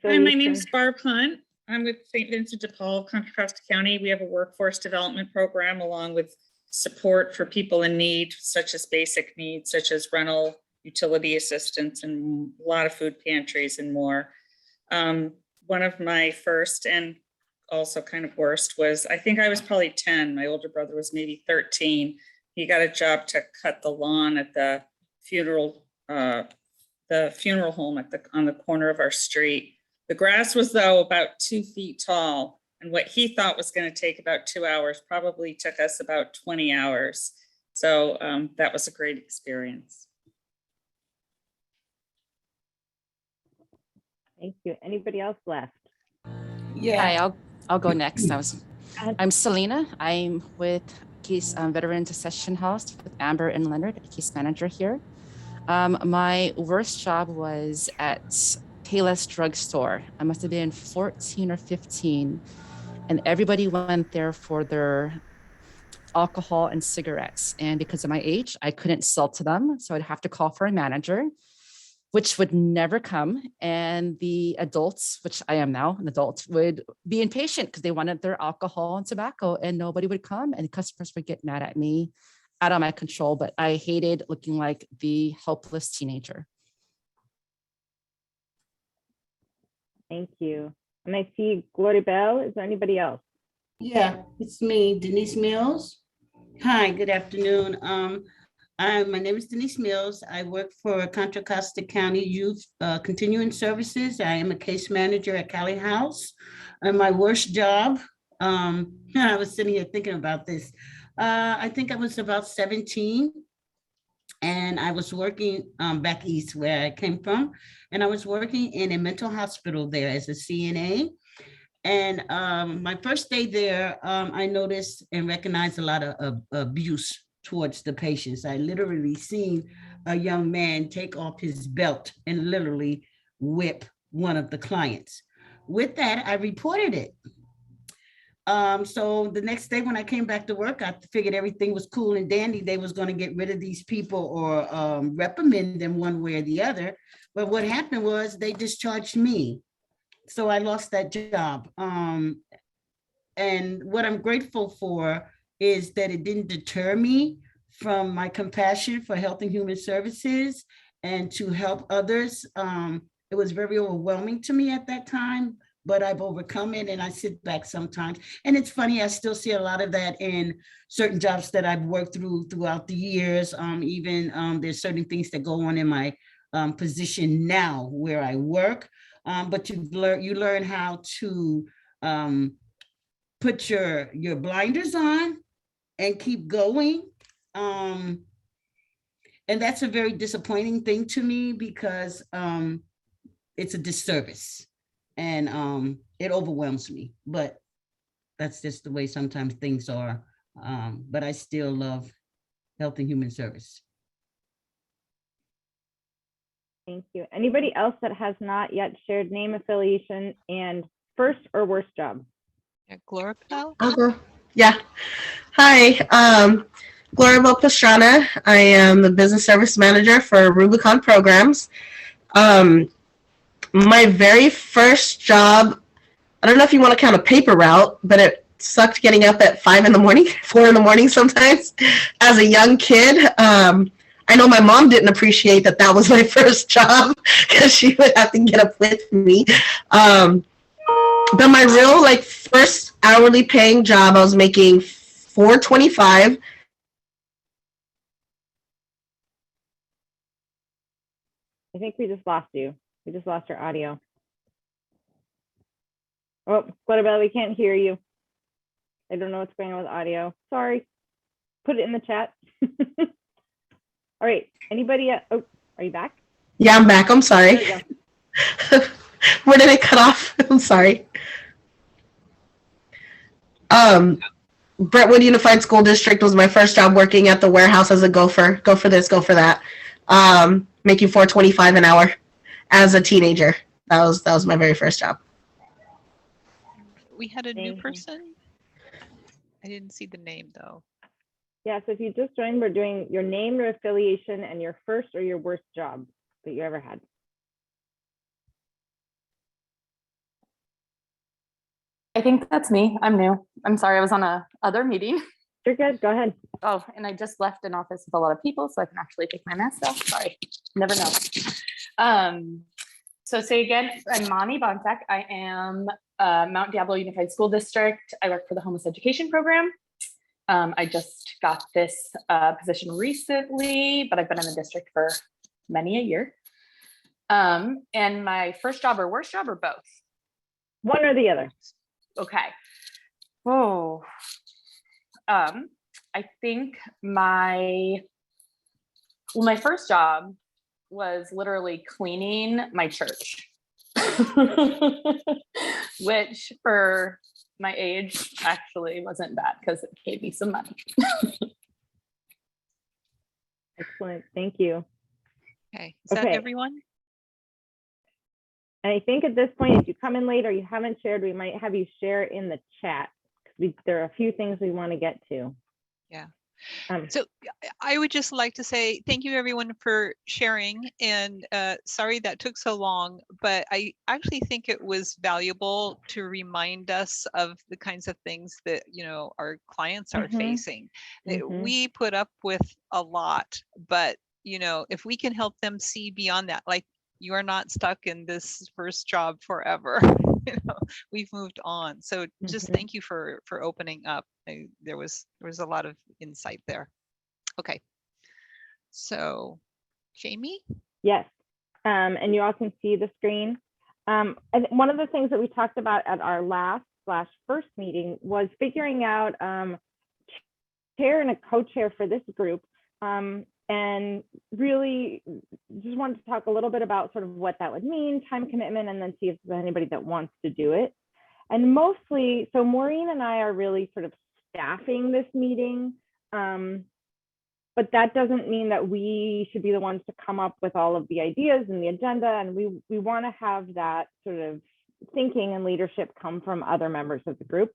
Hi, my name's Barb Hunt. I'm with St. Vincent de Paul, Contra Costa County. We have a workforce development program along with support for people in need, such as basic needs, such as rental, utility assistance, and a lot of food pantries and more. One of my first and also kind of worst was, I think I was probably 10. My older brother was maybe 13. He got a job to cut the lawn at the funeral home on the corner of our street. The grass was, though, about 2 feet tall, and what he thought was going to take about 2 hours probably took us about 20 hours. So that was a great experience. Thank you. Anybody else left? Yeah. Hi, I'll go next. I'm Selena. I'm with Case Veterans Session House with Amber and Leonard, case manager here. My worst job was at Payless Drugstore. I must have been 14 or 15, and everybody went there for their alcohol and cigarettes. And because of my age, I couldn't sell to them, so I'd have to call for a manager, which would never come. And the adults, which I am now an adult, would be impatient because they wanted their alcohol and tobacco, and nobody would come, and customers would get mad at me, out of my control. But I hated looking like the helpless teenager. Thank you. And I see Gloria Bell. Is there anybody else? Yeah, it's me, Denise Mills. Hi, good afternoon. My name is Denise Mills. I work for Contra Costa County Youth Continuing Services. I am a case manager at Cali House. And my worst job, I was sitting here thinking about this. I think I was about 17, and I was working back east where I came from, and I was working in a mental hospital there as a CNA. And my first day there, I noticed and recognized a lot of abuse towards the patients. I literally seen a young man take off his belt and literally whip one of the clients. With that, I reported it. So the next day when I came back to work, I figured everything was cool and dandy. They was going to get rid of these people or reprimand them one way or the other. But what happened was they discharged me. So I lost that job. And what I'm grateful for is that it didn't deter me from my compassion for Health and Human Services and to help others. It was very overwhelming to me at that time, but I've overcome it, and I sit back sometimes. And it's funny, I still see a lot of that in certain jobs that I've worked throughout the years. Even there's certain things that go on in my position now where I work, but you learn how to put your blinders on and keep going. And that's a very disappointing thing to me because it's a disservice. And it overwhelms me, but that's just the way sometimes things are. But I still love Health and Human Service. Thank you. Anybody else that has not yet shared name, affiliation, and first or worst job? Yeah, Gloria Bell? Okay. Yeah. Hi. Glorabel Pastrana. I am the business service manager for Rubicon Programs. My very first job, I don't know if you want to count a paper route, but it sucked getting up at 5 in the morning, 4 in the morning sometimes as a young kid. I know my mom didn't appreciate that that was my first job because she would have to get up with me. But my real first hourly paying job, I was making $4.25. I think we just lost you. We just lost your audio. Oh, what about we can't hear you? I don't know what's going on with audio. Sorry. Put it in the chat. All right. Anybody? Oh, are you back? Yeah, I'm back. I'm sorry. Where did it cut off? I'm sorry. Brentwood Unified School District was my first job working at the warehouse as a gopher. Go for this, go for that. Making $4.25 an hour as a teenager. That was my very first job. We had a new person. I didn't see the name though. Yeah, so if you just joined, we're doing your name, your affiliation, and your first or your worst job that you ever had. I think that's me. I'm new. I'm sorry, I was on a other meeting. You're good. Go ahead. Oh, and I just left an office with a lot of people, so I can actually take my mask off. Sorry, never know. So say again, I'm Mani Bontek. I am Mount Diablo Unified School District. I work for the homeless education program. I just got this position recently, but I've been in the district for many a year. And my first job or worst job or both? One or the other. Okay. Oh, I think my first job was literally cleaning my church, which for my age actually wasn't bad because it gave me some money. Excellent. Thank you. Okay. Is that everyone? And I think at this point, if you come in late or you haven't shared, we might have you share in the chat. There are a few things we want to get to. Yeah. So I would just like to say thank you everyone for sharing, and sorry that took so long, but I actually think it was valuable to remind us of the kinds of things that our clients are facing. We put up with a lot, but if we can help them see beyond that, like you are not stuck in this first job forever. We've moved on. So just thank you for opening up. There was a lot of insight there. Okay. So Jamie? Yes. And you all can see the screen. And one of the things that we talked about at our last/first meeting was figuring out chair and a co-chair for this group. And really just wanted to talk a little bit about sort of what that would mean, time commitment, and then see if there's anybody that wants to do it. And mostly, so Maureen and I are really sort of staffing this meeting, but that doesn't mean that we should be the ones to come up with all of the ideas and the agenda. And we want to have that sort of thinking and leadership come from other members of the group.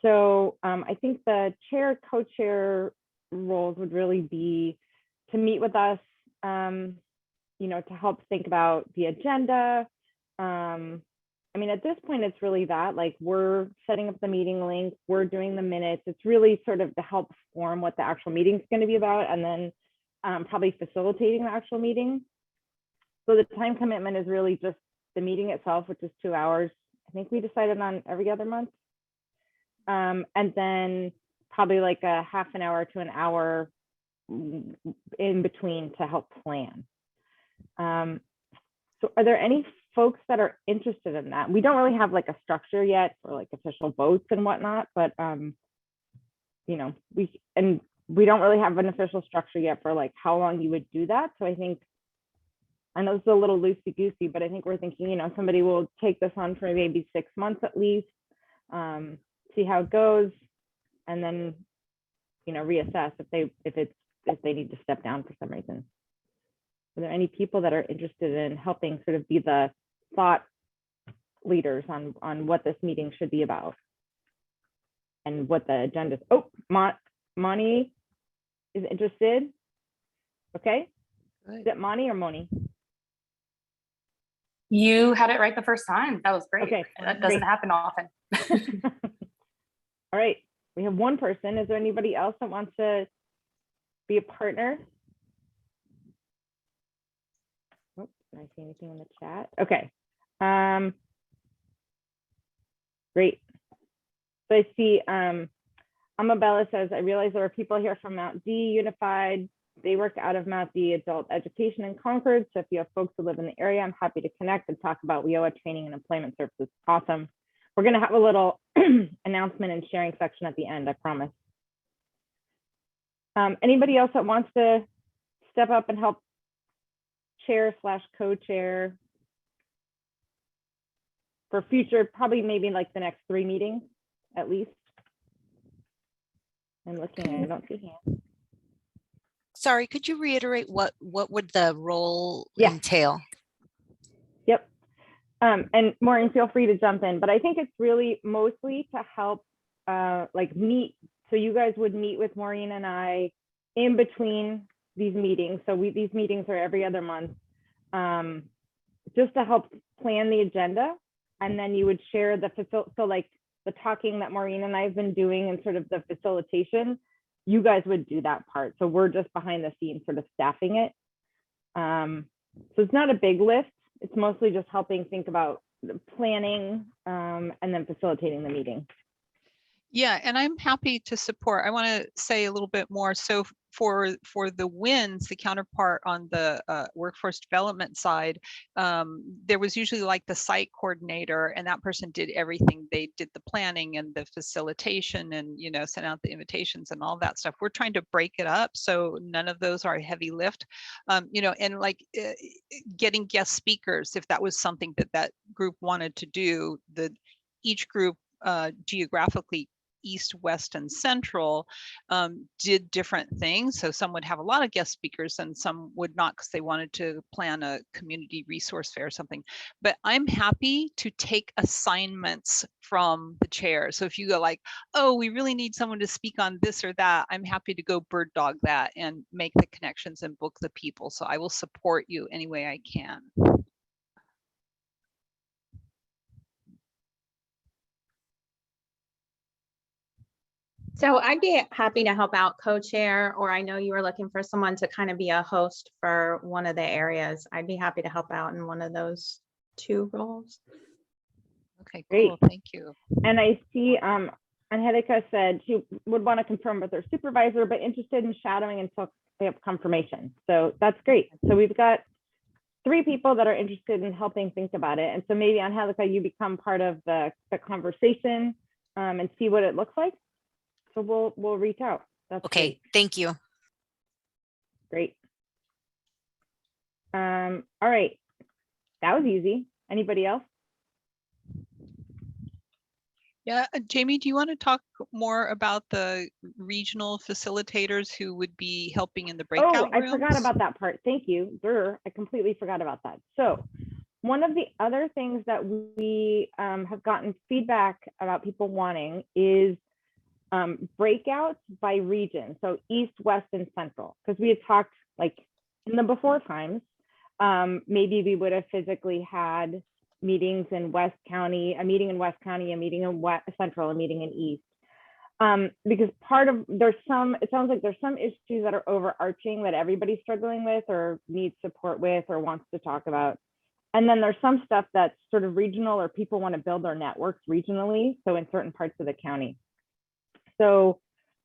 So I think the chair, co-chair roles would really be to meet with us, to help think about the agenda. I mean, at this point, it's really that, like, we're setting up the meeting link, we're doing the minutes. It's really sort of to help form what the actual meeting is going to be about, and then probably facilitating the actual meeting. So the time commitment is really just the meeting itself, which is 2 hours. I think we decided on every other month. And then probably like a half an hour to an hour in between to help plan. So are there any folks that are interested in that? We don't really have like a structure yet for like official votes and whatnot, but we don't really have an official structure yet for like how long you would do that. So I know it's a little loosey-goosey, but I think we're thinking, somebody will take this on for maybe 6 months at least, see how it goes, and then reassess if they need to step down for some reason. Are there any people that are interested in helping sort of be the thought leaders on what this meeting should be about and what the agenda is? Oh, Mani, is interested? Okay, Good. is it Moni or Moni? You had it right the first time. That was great. Okay, That doesn't great. happen often. All right, we have one person. Is there anybody else that wants to be a partner? Oh, can I see anything in the chat? Okay. Great. So I see Amabella says, I realize there are people here from Mount D Unified. They work out of Mount D Adult Education in Concord. So if you have folks who live in the area, I'm happy to connect and talk about WIOA training and employment services. Awesome. We're going to have a little announcement and sharing section at the end, I promise. Anybody else that wants to step up and help chair / co-chair for future, probably maybe like the next 3 meetings at least? I'm looking, I don't see hands. Sorry, could you reiterate what would the role Yeah. entail? Yep. And Maureen, feel free to jump in, but I think it's really mostly to help like meet. So you guys would meet with Maureen and I in between these meetings. So these meetings are every other month, just to help plan the agenda. And then you would share the so like the talking that Maureen and I have been doing and sort of the facilitation, you guys would do that part. So we're just behind the scenes sort of staffing it. So it's not a big lift. It's mostly just helping think about the planning and then facilitating the meeting. Yeah, and I'm happy to support. I want to say a little bit more. So for the WINS, the counterpart on the workforce development side, there was usually like the site coordinator, and that person did everything. They did the planning and the facilitation and, you know, sent out the invitations and all that stuff. We're trying to break it up so none of those are a heavy lift, you know, and like getting guest speakers, if that was something that that group wanted to do, each group geographically East, West, and Central did different things. So some would have a lot of guest speakers and some would not because they wanted to plan a community resource fair or something. But I'm happy to take assignments from the chair. So if you go like, oh, we really need someone to speak on this or that, I'm happy to go bird dog that and make the connections and book the people. So I will support you any way I can. So I'd be happy to help out co-chair, or I know you were looking for someone to kind of be a host for one of the areas. I'd be happy to help out in one of those 2 roles. Okay, cool. Thank you. And I see Angelica said she would want to confirm with her supervisor, but interested in shadowing until they have confirmation. So that's great. So we've got 3 people that are interested in helping think about it. And so maybe Angelica, you become part of the conversation and see what it looks like. So we'll reach out. That's okay. Great. Thank you. Great. All right. That was easy. Anybody else? Yeah, Jamie, do you want to talk more about the regional facilitators who would be helping in the breakout I rooms? forgot about that part. Thank you. I completely forgot about that. So one of the other things that we have gotten feedback about people wanting is breakouts by region. So East, West, and Central. Because we had talked like in the before times, maybe we would have physically had meetings in West County, a meeting in West County, a meeting in West Central, a meeting in East. Because it sounds like there's some issues that are overarching that everybody's struggling with or needs support with or wants to talk about. And then there's some stuff that's sort of regional or people want to build their networks regionally. So in certain parts of the county. So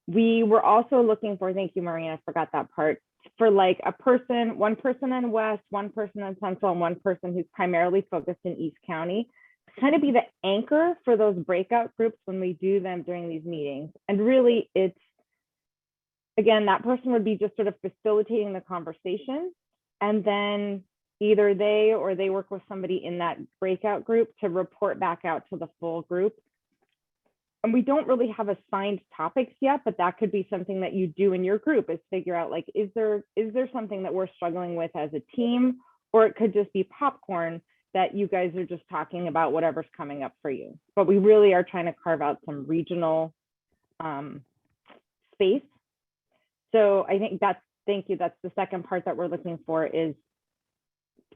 we were also looking for, thank you, Maria, I forgot that part, for like one person in West, one person in Central, and one person who's primarily focused in East County, to kind of be the anchor for those breakout groups when we do them during these meetings. And really it's, again, that person would be just sort of facilitating the conversation. And then either they or they work with somebody in that breakout group to report back out to the full group. And we don't really have assigned topics yet, but that could be something that you do in your group, is figure out like, is there something that we're struggling with as a team? Or it could just be popcorn that you guys are just talking about whatever's coming up for you. But we really are trying to carve out some regional space So I think thank you. That's the second part that we're looking for is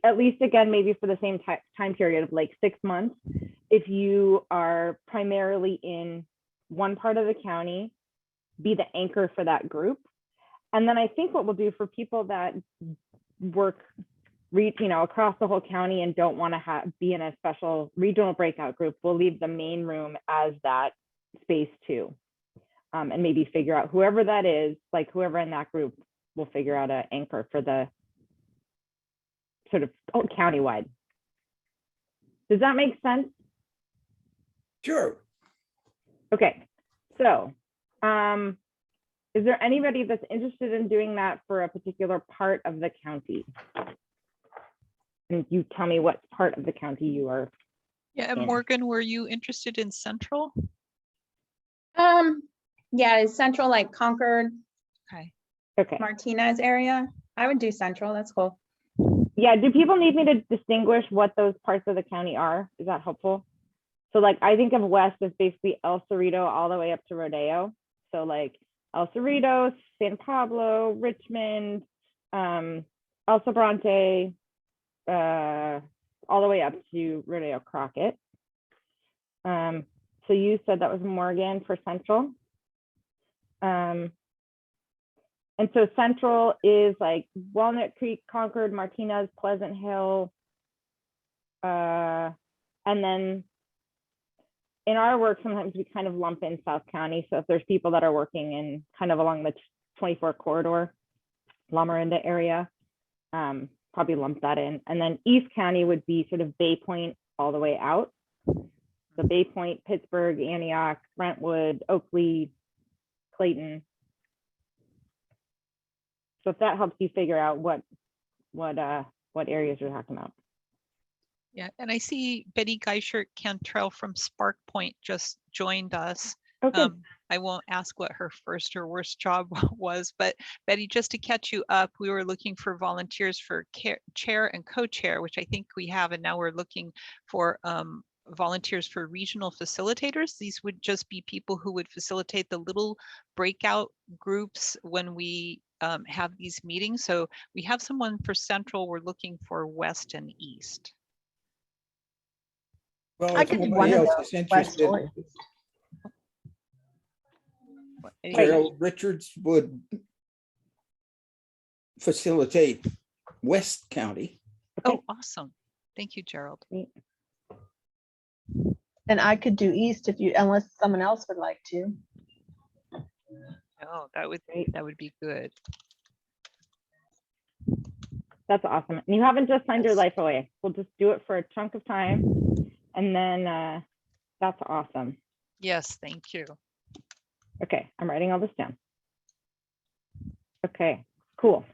at least again, maybe for the same time period of like 6 months, if you are primarily in one part of the county, be the anchor for that group. And then I think what we'll do for people that work across the whole county and don't want to be in a special regional breakout group, we'll leave the main room as that space too. And maybe figure out whoever that is, like whoever in that group, will figure out an anchor for the sort of countywide. Does that make sense? Sure. Okay, so is there anybody that's interested in doing that for a particular part of the county? And you tell me what part of the county you are. Yeah, and in. Morgan, were you interested in Central? Yeah, is Central like Concord, Okay. Martinez area? I would do Central, that's cool. Yeah, do people need me to distinguish what those parts of the county are? Is that helpful? So like, I think of West as basically El Cerrito all the way up to Rodeo. So like El Cerrito, San Pablo, Richmond, El Sobrante, all the way up to Rodeo Crockett. So you said that was Morgan for Central. And so Central is like Walnut Creek, Concord, Martinez, Pleasant Hill. And then in our work, sometimes we kind of lump in South County. So if there's people that are working in kind of along the 24 corridor, La Miranda area, probably lump that in. And then East County would be sort of Bay Point all the way out. So Bay Point, Pittsburgh, Antioch, Brentwood, Oakley, Clayton. So if that helps you figure out what areas you're talking about. Yeah, and I see Betty Geishert Cantrell from Spark Point just joined us. Okay. I won't ask what her first or worst job was, but Betty, just to catch you up, we were looking for volunteers for chair and co-chair, which I think we have, and now we're looking for volunteers for regional facilitators. These would just be people who would facilitate the little breakout groups when we have these meetings. So we have someone for Central, we're looking for West and East. Well, I if could do anybody one of else is those, West interested, or Gerald Richards would facilitate West County. Oh, awesome. Thank you, Gerald. And I could do East if you, unless someone else would like to. Oh, that would be good. That's awesome. And you haven't just signed your life away. We'll just do it for a chunk of time. And then that's awesome. Yes, thank you. Okay, I'm writing all this down. Okay, cool.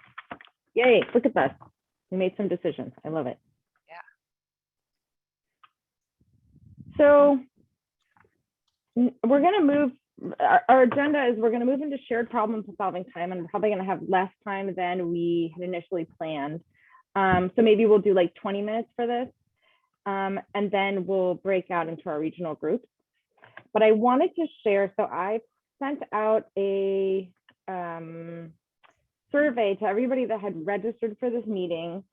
Yay, look at that. We made some decisions. I love it. Yeah. So we're gonna move, our agenda is we're gonna move into shared problem solving time, and we're probably gonna have less time than we had initially planned. So maybe we'll do like 20 minutes for this. And then we'll break out into our regional groups. But I wanted to share, so I sent out a survey to everybody that had registered for this meeting.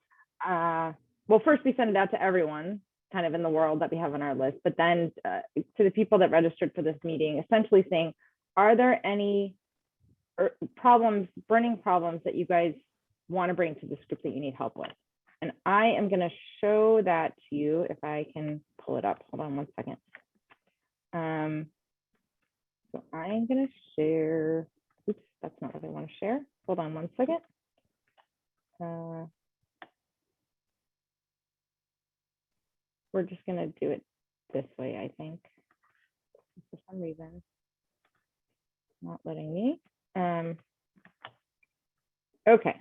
Well, first we sent it out to everyone kind of in the world that we have on our list, but then to the people that registered for this meeting, essentially saying, are there any problems, burning problems that you guys want to bring to this group that you need help with? And I am going to show that to you if I can pull it up. Hold on one second. So I'm going to share. Oops, that's not what I want to share. Hold on one second. We're just going to do it this way, I think. For some reason, it's not letting me. Okay,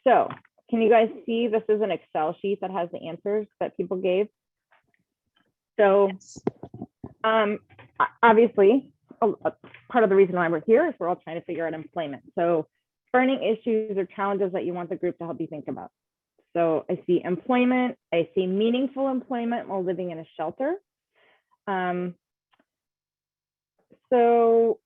so can you guys see this is an Excel sheet that has the answers that people gave? So obviously, part of the reason why we're here is we're all trying to figure out employment. So burning issues or challenges that you want the group to help you think about. So I see employment, I see meaningful employment while living in a shelter. So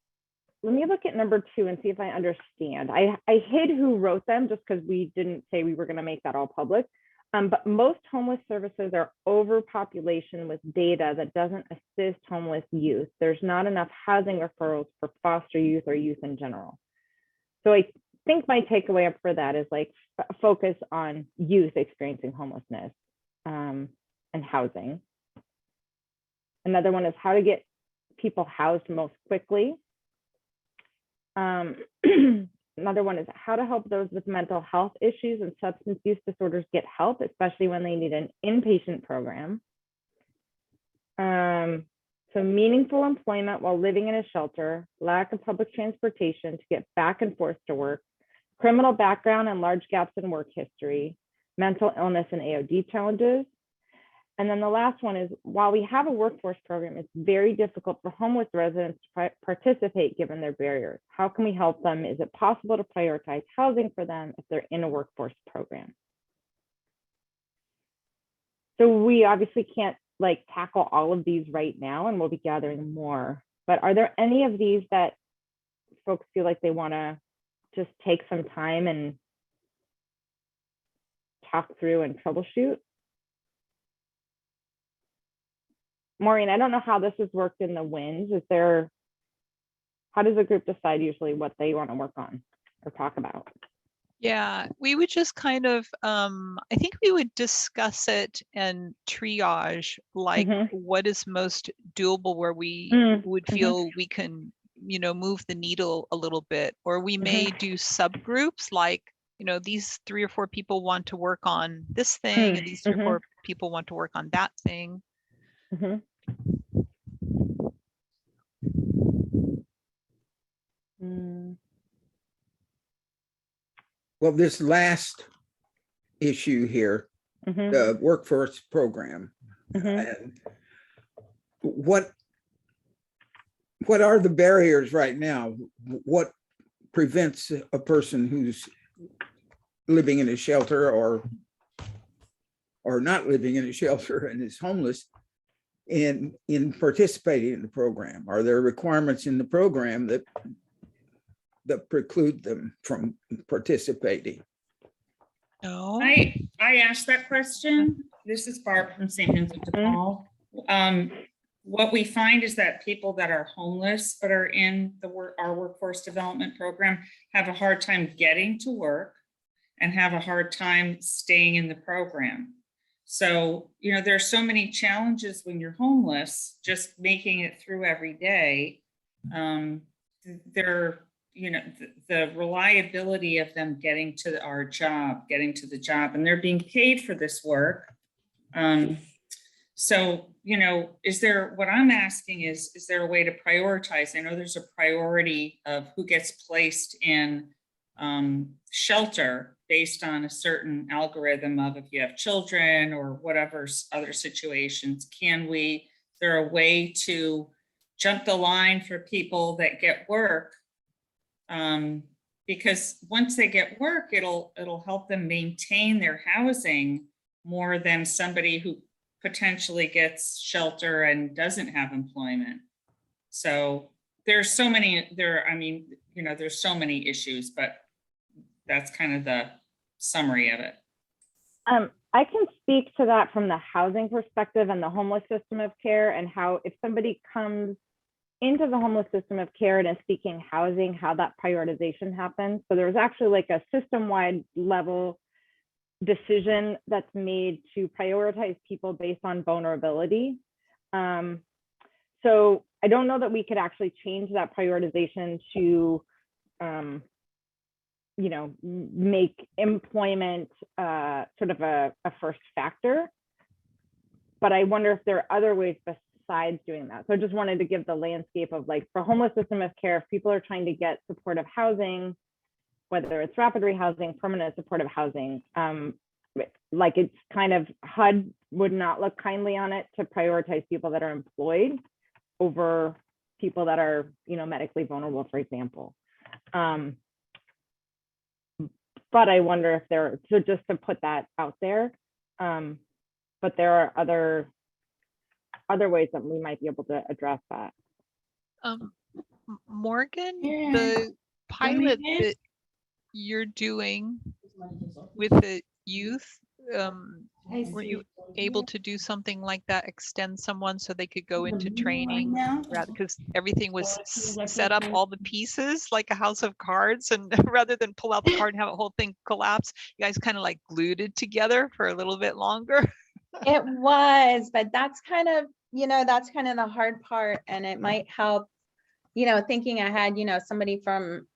let me look at number 2 and see if I understand. I hid who wrote them just because we didn't say we were going to make that all public. But most homeless services are overpopulation with data that doesn't assist homeless youth. There's not enough housing referrals for foster youth or youth in general. So I think my takeaway up for that is like focus on youth experiencing homelessness and housing. Another one is how to get people housed most quickly. Another one is how to help those with mental health issues and substance use disorders get help, especially when they need an inpatient program. So meaningful employment while living in a shelter, lack of public transportation to get back and forth to work, criminal background and large gaps in work history, mental illness and AOD challenges. And then the last one is, while we have a workforce program, it's very difficult for homeless residents to participate given their barriers. How can we help them? Is it possible to prioritize housing for them if they're in a workforce program? So we obviously can't like tackle all of these right now, and we'll be gathering more. But are there any of these that folks feel like they want to just take some time and talk through and troubleshoot? Maureen, I don't know how this has worked in the WINS. How does a group decide usually what they want to work on or talk about? Yeah, we would just kind of, I think we would discuss it and triage like what is most doable where we would feel we can, move the needle a little bit, or we may do subgroups like, these 3 or 4 people want to work on this thing and these 3 or 4 people want to work on that thing. Well, this last issue here, the workforce program, and what are the barriers right now? What prevents a person who's living in a shelter or not living in a shelter and is homeless in participating in the program? Are there requirements in the program that preclude them from participating? No. I asked that question. This is Barb from St. Vincent de Paul. What we find is that people that are homeless but are in our workforce development program have a hard time getting to work and have a hard time staying in the program. So, there are so many challenges when you're homeless, just making it through every day. The reliability of them getting to the job, and they're being paid for this work. So, what I'm asking is there a way to prioritize? I know there's a priority of who gets placed in shelter based on a certain algorithm of if you have children or whatever other situations. Is there a way to jump the line for people that get work? Because once they get work, it'll help them maintain their housing more than somebody who potentially gets shelter and doesn't have employment. So there's so many issues, but that's kind of the summary of it. I can speak to that from the housing perspective and the homeless system of care, and how if somebody comes into the homeless system of care and is seeking housing, how that prioritization happens. So there's actually like a system-wide level decision that's made to prioritize people based on vulnerability. So I don't know that we could actually change that prioritization to, make employment sort of a first factor. But I wonder if there are other ways besides doing that. So I just wanted to give the landscape of like, for homeless system of care, if people are trying to get supportive housing, whether it's rapid rehousing, permanent supportive housing, like it's kind of, HUD would not look kindly on it to prioritize people that are employed over people that are, medically vulnerable, for example. But I wonder if so just to put that out there, but there are other ways that we might be able to address that. Morgan, Yeah. the pilot Doing it? that you're doing with the youth, were you able to do something like that, extend someone so they could go into training rather, because everything was set up, all the pieces like a house of cards, and rather than pull out the card and have a whole thing collapse, you guys kind of like glued it together for a little bit longer? It was, but that's kind of, that's kind of the hard part, and it might help, thinking ahead, somebody from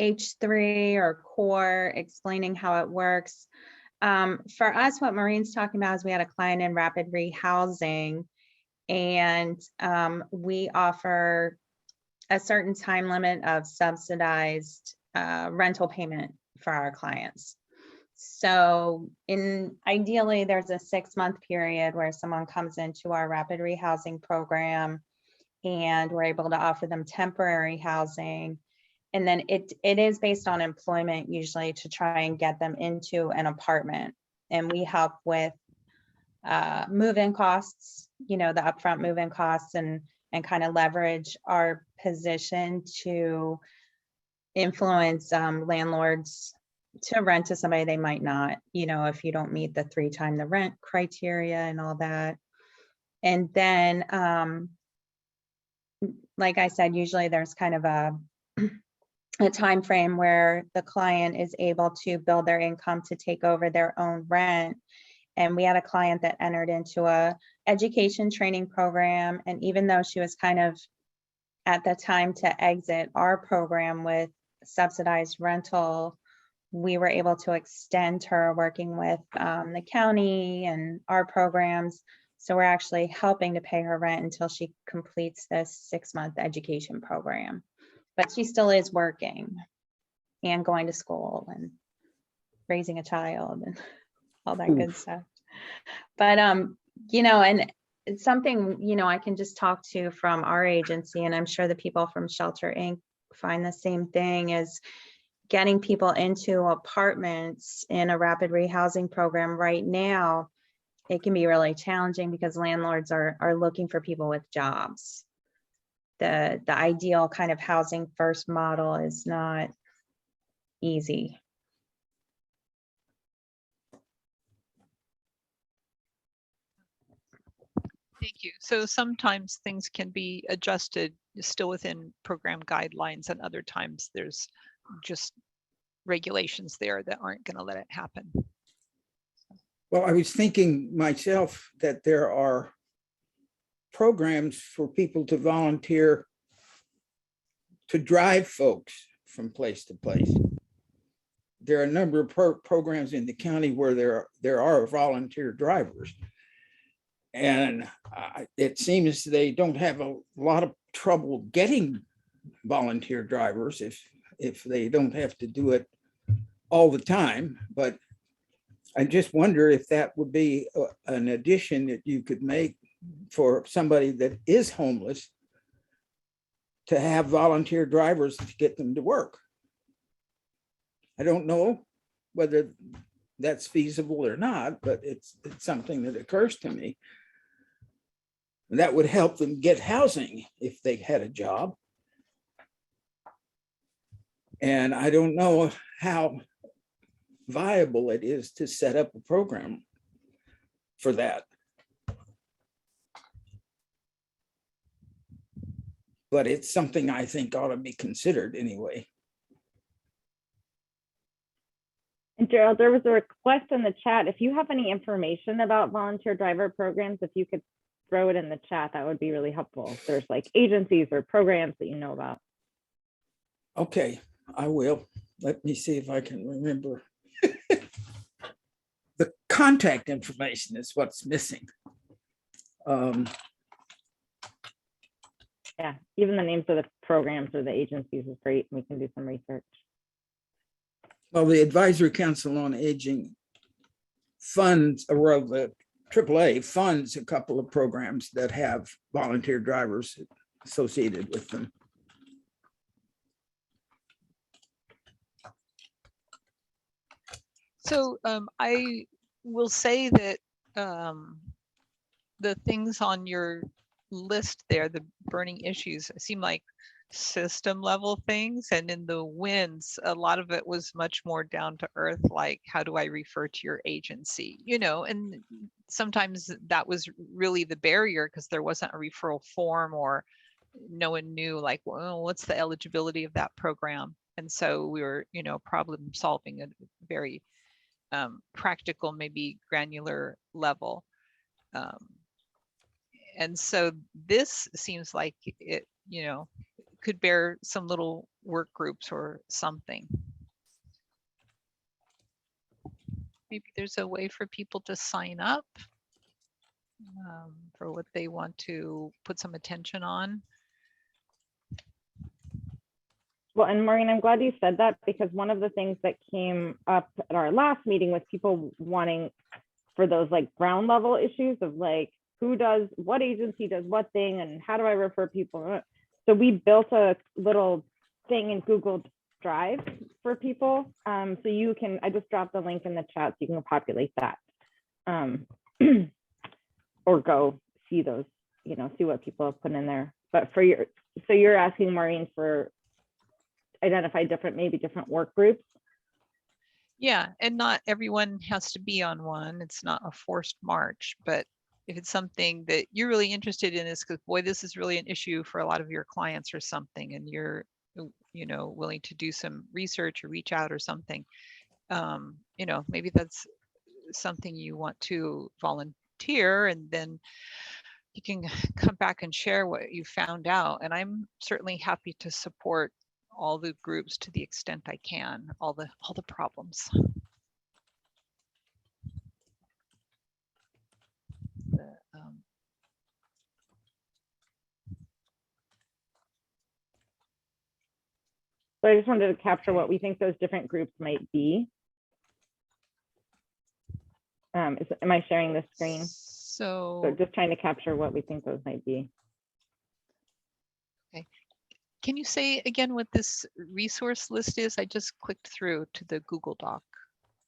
H3 or core explaining how it works. For us, what Maureen's talking about is we had a client in rapid rehousing, and we offer a certain time limit of subsidized rental payment for our clients. So ideally, there's a 6-month period where someone comes into our rapid rehousing program, and we're able to offer them temporary housing. And then it is based on employment, usually, to try and get them into an apartment. And we help with move-in costs, the upfront move-in costs, and kind of leverage our position to influence landlords to rent to somebody they might not, if you don't meet the 3 times the rent criteria and all that. And then, like I said, usually there's kind of a time frame where the client is able to build their income to take over their own rent. And we had a client that entered into a education training program, and even though she was kind of at the time to exit our program with subsidized rental, we were able to extend her working with the county and our programs. So we're actually helping to pay her rent until she completes this 6-month education program. But she still is working and going to school and raising a child and all that good stuff. But, and it's something, I can just talk to from our agency, and I'm sure the people from Shelter Inc. find the same thing, is getting people into apartments in a rapid rehousing program right now. It can be really challenging because landlords are looking for people with jobs. The ideal kind of housing first model is not easy. Thank you. So sometimes things can be adjusted still within program guidelines, and other times there's just regulations there that aren't going to let it happen. Well, I was thinking myself that there are programs for people to volunteer to drive folks from place to place. There are a number of programs in the county where there are volunteer drivers. And it seems they don't have a lot of trouble getting volunteer drivers if they don't have to do it all the time. But I just wonder if that would be an addition that you could make for somebody that is homeless, to have volunteer drivers to get them to work. I don't know whether that's feasible or not, but it's something that occurs to me. And that would help them get housing if they had a job. And I don't know how viable it is to set up a program for that. But it's something I think ought to be considered anyway. And Gerald, there was a request in the chat. If you have any information about volunteer driver programs, if you could throw it in the chat, that would be really helpful. If there's like agencies or programs that you know about. Okay, I will. Let me see if I can remember. The contact information is what's missing. Yeah, even the names of the programs or the agencies is great. We can do some research. Well, the Advisory Council on Aging funds, or the AAA funds a couple of programs that have volunteer drivers associated with them. So I will say that the things on your list there, the burning issues seem like system level things, and in the wins, a lot of it was much more down to earth, like how do I refer to your agency, you know, and sometimes that was really the barrier because there wasn't a referral form, or no one knew like, well, what's the eligibility of that program. And so we were, you know, problem solving at a very practical, maybe granular level. And so this seems like it, you know, could bear some little work groups or something. Maybe there's a way for people to sign up for what they want to put some attention on. Well, and Maureen, I'm glad you said that, because one of the things that came up at our last meeting was people wanting for those like ground level issues of like, who does, what agency does what thing, and how do I refer people? So we built a little thing in Google Drive for people. So you can, I just dropped the link in the chat so you can populate that. Or go see those, you know, see what people have put in there. But for your, so you're asking Maureen for identify different, maybe different work groups. Yeah, and not everyone has to be on one. It's not a forced march, but if it's something that you're really interested in, is because boy, this is really an issue for a lot of your clients or something, and you're, you know, willing to do some research or reach out or something, you know, maybe that's something you want to volunteer, and then you can come back and share what you found out. And I'm certainly happy to support all the groups to the extent I can, all the problems. So I just wanted to capture what we think those different groups might be. Am I sharing the screen? So just trying to capture what we think those might be. Okay. Can you say again what this resource list is? I just clicked through to the Google Doc.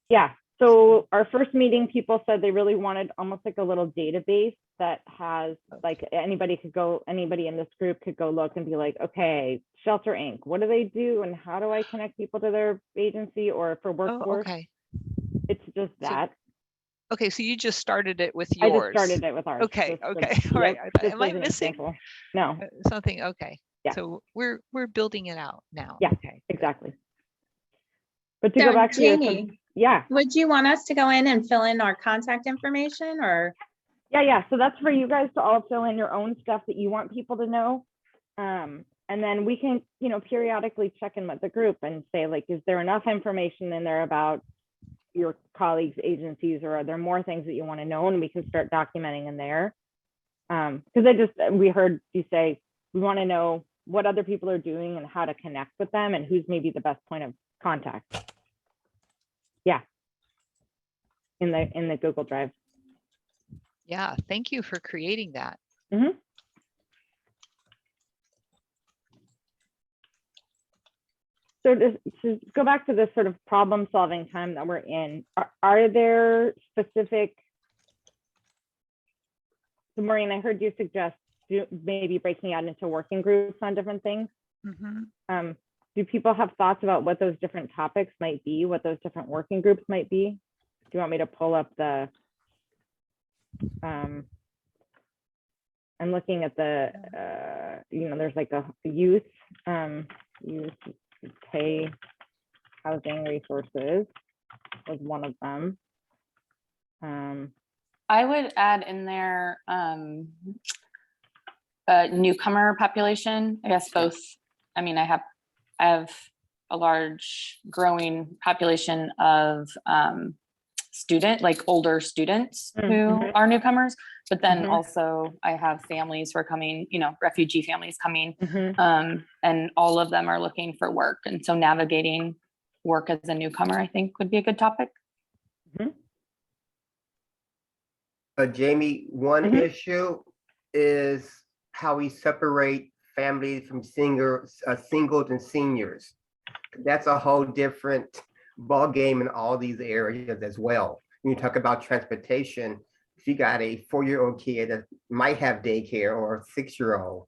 Yeah. So our first meeting, people said they really wanted almost like a little database that has like anybody could go, anybody in this group could go look and be like, okay, Shelter Inc., what do they do and how do I connect people to their agency or for workforce? Oh, okay. It's just that. Okay, so you just started it with yours. I just started it with ours. Okay, okay, all right. Am I missing No. something? Okay. Yeah. So we're building it out now. Yeah, okay. Exactly. But to So go back to your, Jamie, yeah. Would you want us to go in and fill in our contact information or? Yeah. So that's for you guys to all fill in your own stuff that you want people to know. And then we can, you know, periodically check in with the group and say, like, is there enough information in there about your colleagues' agencies, or are there more things that you want to know? And we can start documenting in there. Because we heard you say, we want to know what other people are doing and how to connect with them and who's maybe the best point of contact. Yeah. In the Google Drive. Yeah, thank you for creating that. Mm-hmm. So to go back to this sort of problem solving time that we're in, are there specific, so Maureen, I heard you suggest maybe breaking out into working groups on different things. Mm-hmm. Do people have thoughts about what those different topics might be, what those different working groups might be? Do you want me to pull up the, I'm looking at the, you know, there's like a youth pay housing resources was one of them. I would add in there newcomer population. I guess both. I mean, I have a large growing population of older students who are newcomers, but then also I have families who are coming, you know, refugee families coming, and all of them are looking for work. And so navigating work as a newcomer, I think, would be a good topic. Jamie, one issue is how we separate families from singles and seniors. That's a whole different ball game in all these areas as well. When you talk about transportation, if you got a 4-year-old kid that might have daycare or a 6-year-old,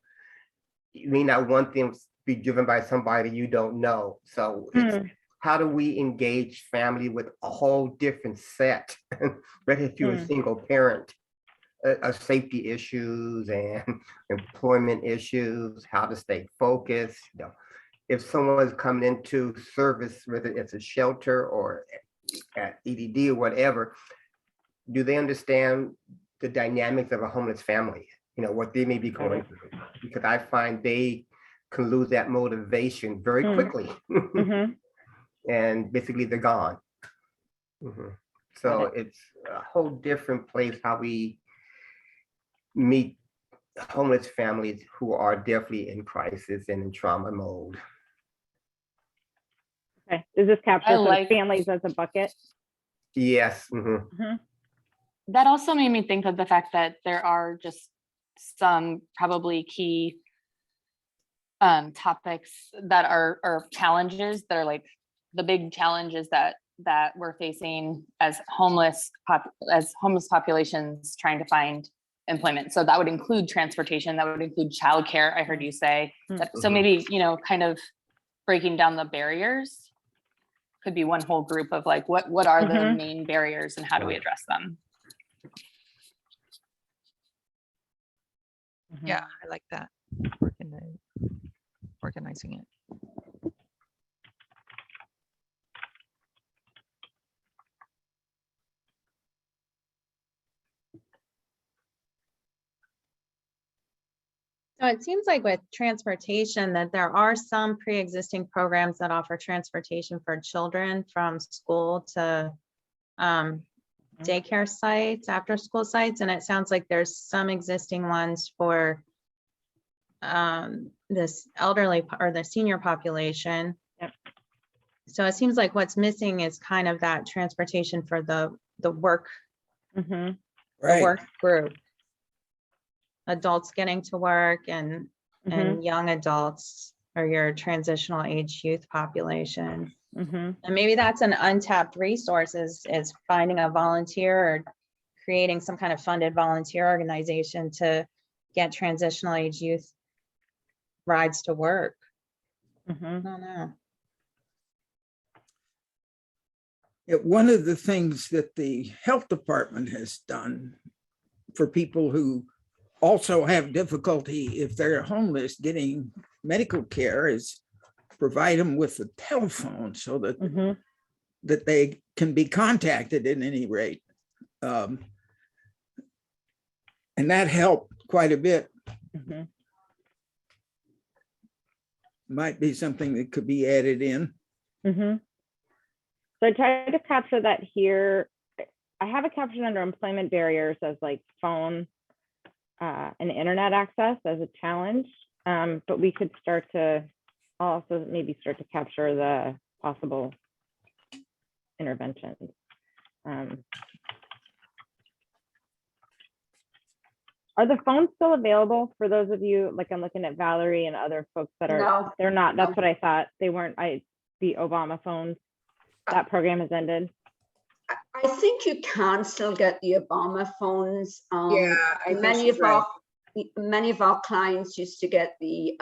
you may not want them to be driven by somebody you don't know. So it's how do we engage family with a whole different set, whether if you're a single parent, safety issues and employment issues, how to stay focused. You know, if someone's coming into service, whether it's a shelter or at EDD or whatever, do they understand the dynamics of a homeless family? You know, what they may be going through, because I find they can lose that motivation very quickly. And basically they're gone. So it's a whole different place how we meet homeless families who are definitely in crisis and in trauma mode. Okay, does this capture sort of like- families as a bucket? Yes. That also made me think of the fact that there are just some probably key topics that are challenges that are like the big challenges that we're facing as homeless populations trying to find employment. So that would include transportation, that would include childcare, I heard you say. So maybe, you know, kind of breaking down the barriers could be one whole group of like, what are the main barriers and how do we address them? Yeah, I like that. Organizing it. So it seems like with transportation that there are some pre-existing programs that offer transportation for children from school to daycare sites, after school sites. And it sounds like there's some existing ones for this elderly or the senior population. So it seems like what's missing is kind of that transportation for the work, the work group. Adults getting to work and young adults or your transitional age youth population. And maybe that's an untapped resource is finding a volunteer or creating some kind of funded volunteer organization to get transitional age youth rides to work. I don't know. One of the things that the health department has done for people who also have difficulty if they're homeless getting medical care is provide them with a telephone so that that they can be contacted at any rate. And that helped quite a bit. Might be something that could be added in. So I tried to capture that here. I have it captured under employment barriers as like phone and internet access as a challenge, but we could start to also maybe start to capture the possible interventions. Are the phones still available for those of you, like I'm looking at Valerie and other folks that are, No. they're not, that's No. what I thought. They weren't, the Obama phones, that program has ended. I think you can still get the Obama phones. Yeah, I think many she's of our clients used to get the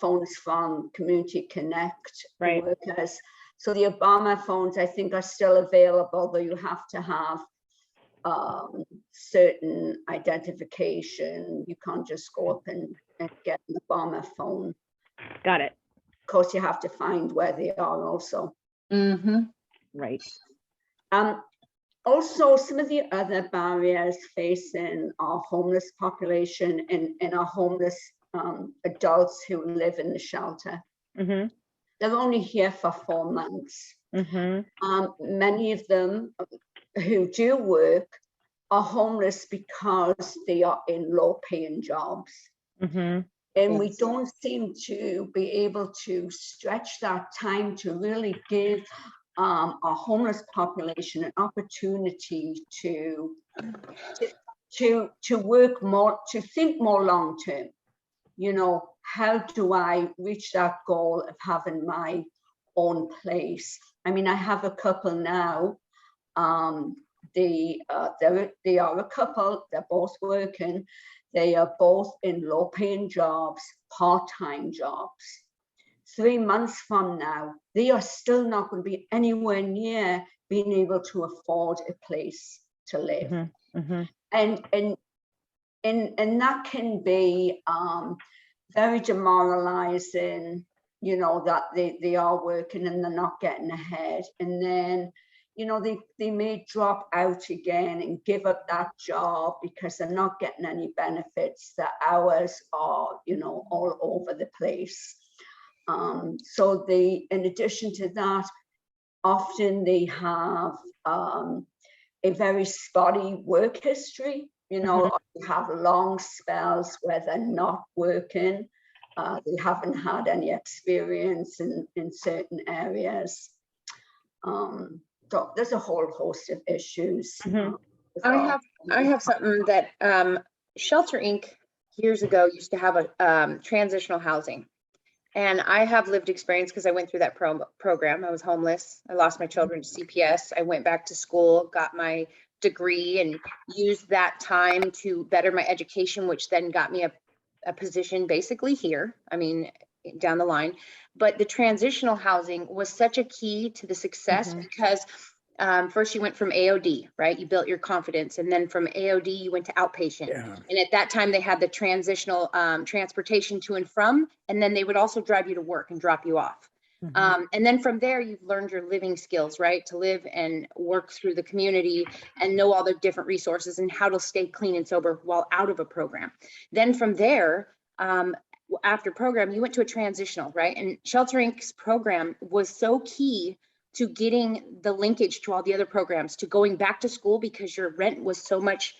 phones from Community Connect workers. So the Obama phones, I think, are still available, though you have to have certain identification. You can't just go up and get an Obama phone. Got it. Of course, you have to find where they are also. Right. Also, some of the other barriers facing our homeless population and our homeless adults who live in the shelter. They're only here for 4 months. Many of them who do work are homeless because they are in low-paying jobs. And we don't seem to be able to stretch that time to really give our homeless population an opportunity to work more, to think more long term. You know, how do I reach that goal of having my own place? I mean, I have a couple now, they are a couple, they're both working. They are both in low-paying jobs, part-time jobs. 3 months from now, they are still not going to be anywhere near being able to afford a place to live. And that can be very demoralizing, you know, that they are working and they're not getting ahead. And then, you know, they may drop out again and give up that job because they're not getting any benefits. The hours are, you know, all over the place. So in addition to that, often they have a very spotty work history, you know, they have long spells where they're not working. They haven't had any experience in certain areas. So there's a whole host of issues. I have something that Shelter Inc. years ago used to have a transitional housing. And I have lived experience because I went through that program. I was homeless. I lost my children to CPS. I went back to school, got my degree, and used that time to better my education, which then got me a position basically here. I mean, down the line. But the transitional housing was such a key to the success because first you went from AOD, right? You built your confidence. And then from AOD, you went to outpatient. Yeah. And at that time, they had the transitional transportation to and from, and then they would also drive you to work and drop you off. And then from there, you've learned your living skills, right? To live and work through the community and know all the different resources and how to stay clean and sober while out of a program. Then from there, after program, you went to a transitional, right? And Shelter Inc.'s program was so key to getting the linkage to all the other programs, to going back to school because your rent was so much,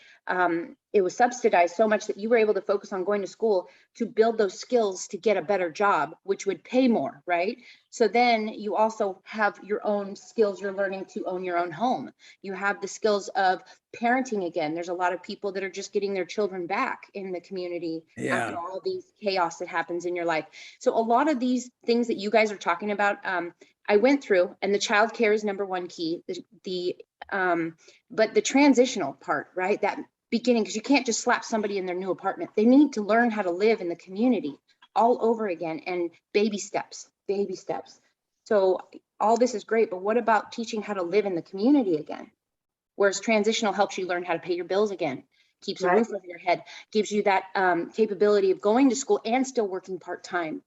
it was subsidized so much that you were able to focus on going to school to build those skills to get a better job, which would pay more, right? So then you also have your own skills you're learning to own your own home. You have the skills of parenting again. There's a lot of people that are just getting their children back in the community after all these chaos that happens in your life. So a lot of these things that you guys are talking about, I went through, and the child care is number one key, but the transitional part, right? That beginning, because you can't just slap somebody in their new apartment. They need to learn how to live in the community all over again, and baby steps. So all this is great, but what about teaching how to live in the community again? Whereas transitional helps you learn how to pay your bills again, keeps a roof over your head, gives you that capability of going to school and still working part-time.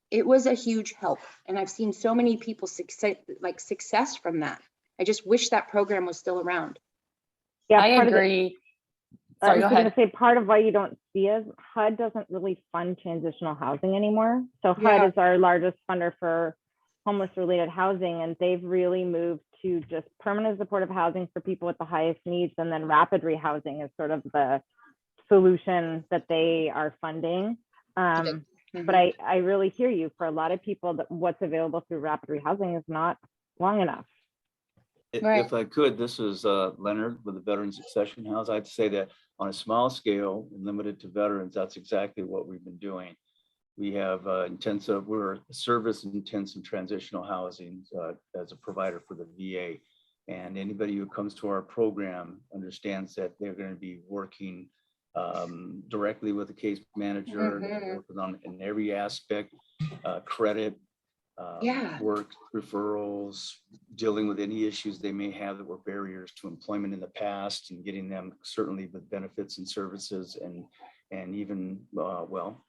It was a huge help. And I've seen so many people success from that. I just wish that program was still around. Yeah, I agree. I was going to say part of why you don't see is HUD doesn't really fund transitional housing anymore. So HUD is our largest funder for homeless related housing, and they've really moved to just permanent supportive housing for people with the highest needs, and then rapid rehousing is sort of the solution that they are funding. But I really hear you. For a lot of people, that what's available through rapid rehousing is not long enough. If I could, this is Leonard with the Veteran Succession House. I'd say that on a small scale and limited to veterans, that's exactly what we've been doing. We have we're service intensive transitional housing as a provider for the VA. And anybody who comes to our program understands that they're going to be working directly with the case manager, working on in every aspect, credit, work referrals, dealing with any issues they may have that were barriers to employment in the past, and getting them certainly with benefits and services, and even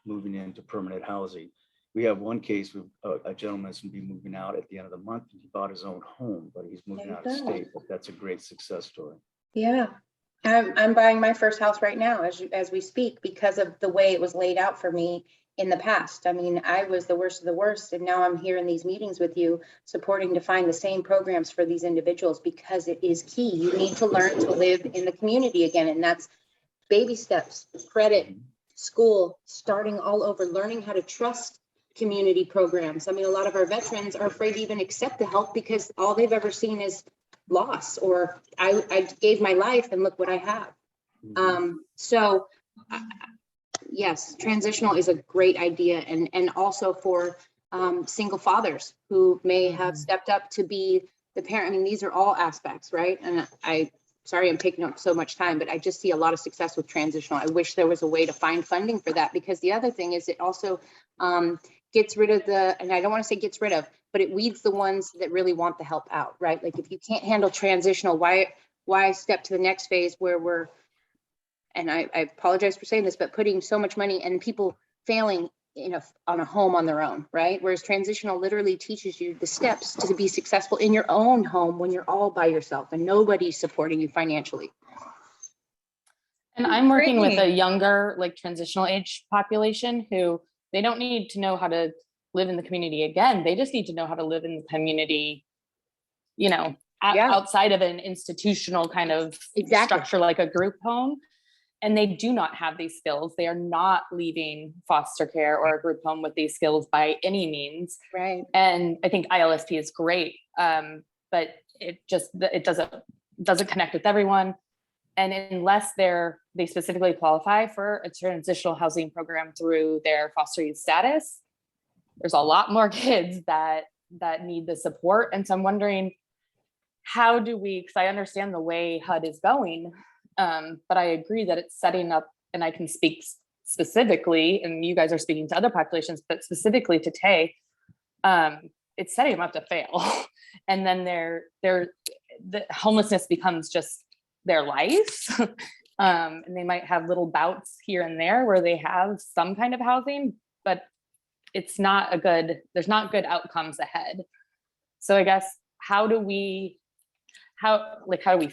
moving into permanent housing. We have one case with a gentleman that's going to be moving out at the end of the month, and he bought his own home, but he's moving out of state. But that's a great success story. Yeah, I'm buying my first house right now as we speak because of the way it was laid out for me in the past. I mean, I was the worst of the worst, and now I'm here in these meetings with you, supporting to find the same programs for these individuals because it is key. You need to learn to live in the community again, and that's baby steps, credit, school, starting all over, learning how to trust community programs. I mean, a lot of our veterans are afraid to even accept the help because all they've ever seen is loss, or I gave my life and look what I have. Yes, transitional is a great idea, and also for single fathers who may have stepped up to be the parent. I mean, these are all aspects, right? And sorry I'm taking up so much time, but I just see a lot of success with transitional. I wish there was a way to find funding for that, because the other thing is it also gets rid of and I don't want to say gets rid of, but it weeds the ones that really want the help out, right? Like if you can't handle transitional, why step to the next phase where we're, and I apologize for saying this, but putting so much money and people failing on a home on their own, right? Whereas transitional literally teaches you the steps to be successful in your own home when you're all by yourself and nobody's supporting you financially. And I'm working with a younger, like transitional age population who they don't need to know how to live in the community again. They just need to know how to live in the community, outside of an institutional kind of structure like a group home. And they do not have these skills. They are not leaving foster care or a group home with these skills by any means. Right. And I think ILSP is great, but it doesn't connect with everyone. And unless they specifically qualify for a transitional housing program through their foster youth status, there's a lot more kids that need the support. And so I'm wondering, how do we, because I understand the way HUD is going, but I agree that it's setting up, and I can speak specifically, and you guys are speaking to other populations, but specifically to Tay, it's setting them up to fail. And then the homelessness becomes just their life. And they might have little bouts here and there where they have some kind of housing, but there's not good outcomes ahead. So I guess, how do we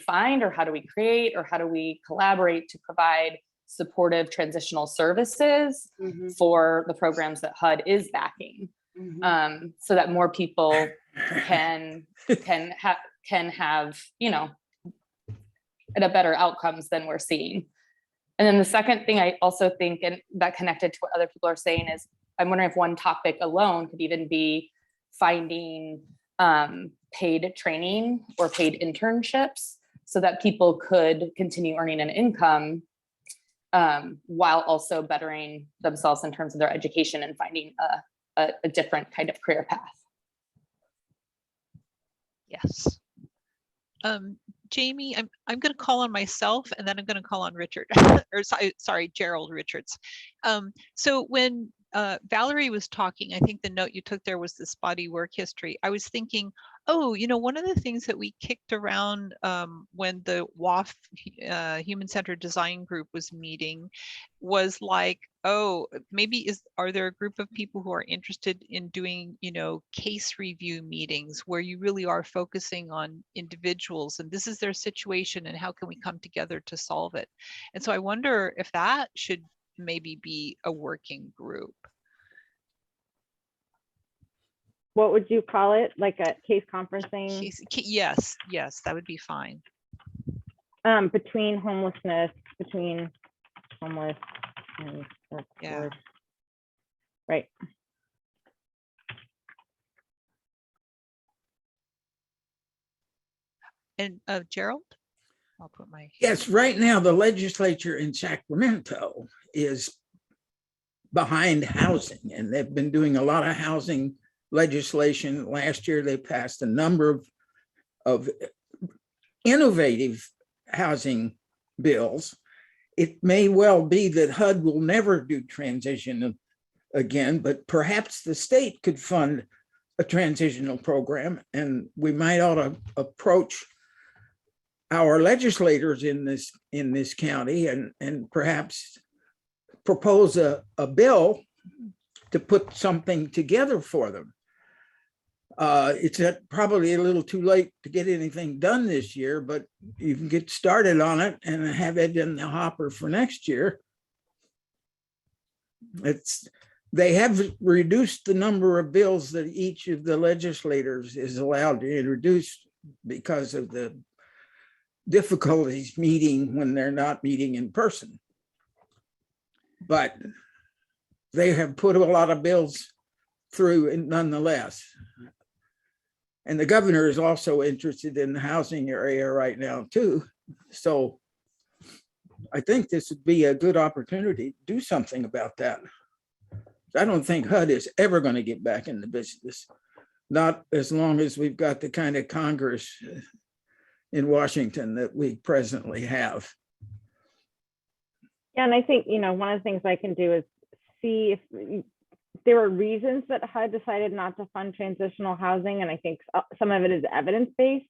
find, or how do we create, or how do we collaborate to provide supportive transitional services for the programs that HUD is backing, so that more people can have, better outcomes than we're seeing. And then the second thing I also think, and that connected to what other people are saying, is I'm wondering if one topic alone could even be finding paid training or paid internships so that people could continue earning an income while also bettering themselves in terms of their education and finding a different kind of career path. Yes. Jamie, I'm going to call on myself, and then I'm going to call on Richard, or sorry, Gerald Richards. So when Valerie was talking, I think the note you took there was the spotty work history. I was thinking, one of the things that we kicked around when the WAF Human Centered Design Group was meeting was like, are there a group of people who are interested in doing, case review meetings where you really are focusing on individuals and this is their situation and how can we come together to solve it? And so I wonder if that should maybe be a working group. What would you call it? Like a case conferencing? Yes, that would be fine. Between homeless and workforce. Right. And Gerald? I'll put my... Yes, right now the legislature in Sacramento is behind housing, and they've been doing a lot of housing legislation. Last year, they passed a number of innovative housing bills. It may well be that HUD will never do transition again, but perhaps the state could fund a transitional program, and we might ought to approach our legislators in this county and perhaps propose a bill to put something together for them. It's probably a little too late to get anything done this year, but you can get started on it and have it in the hopper for next year. They have reduced the number of bills that each of the legislators is allowed to introduce because of the difficulties meeting when they're not meeting in person. But they have put a lot of bills through nonetheless. And the governor is also interested in the housing area right now too. So I think this would be a good opportunity to do something about that. I don't think HUD is ever going to get back in the business, not as long as we've got the kind of Congress in Washington that we presently have. Yeah, and I think, one of the things I can do is see if there were reasons that HUD decided not to fund transitional housing, and I think some of it is evidence-based.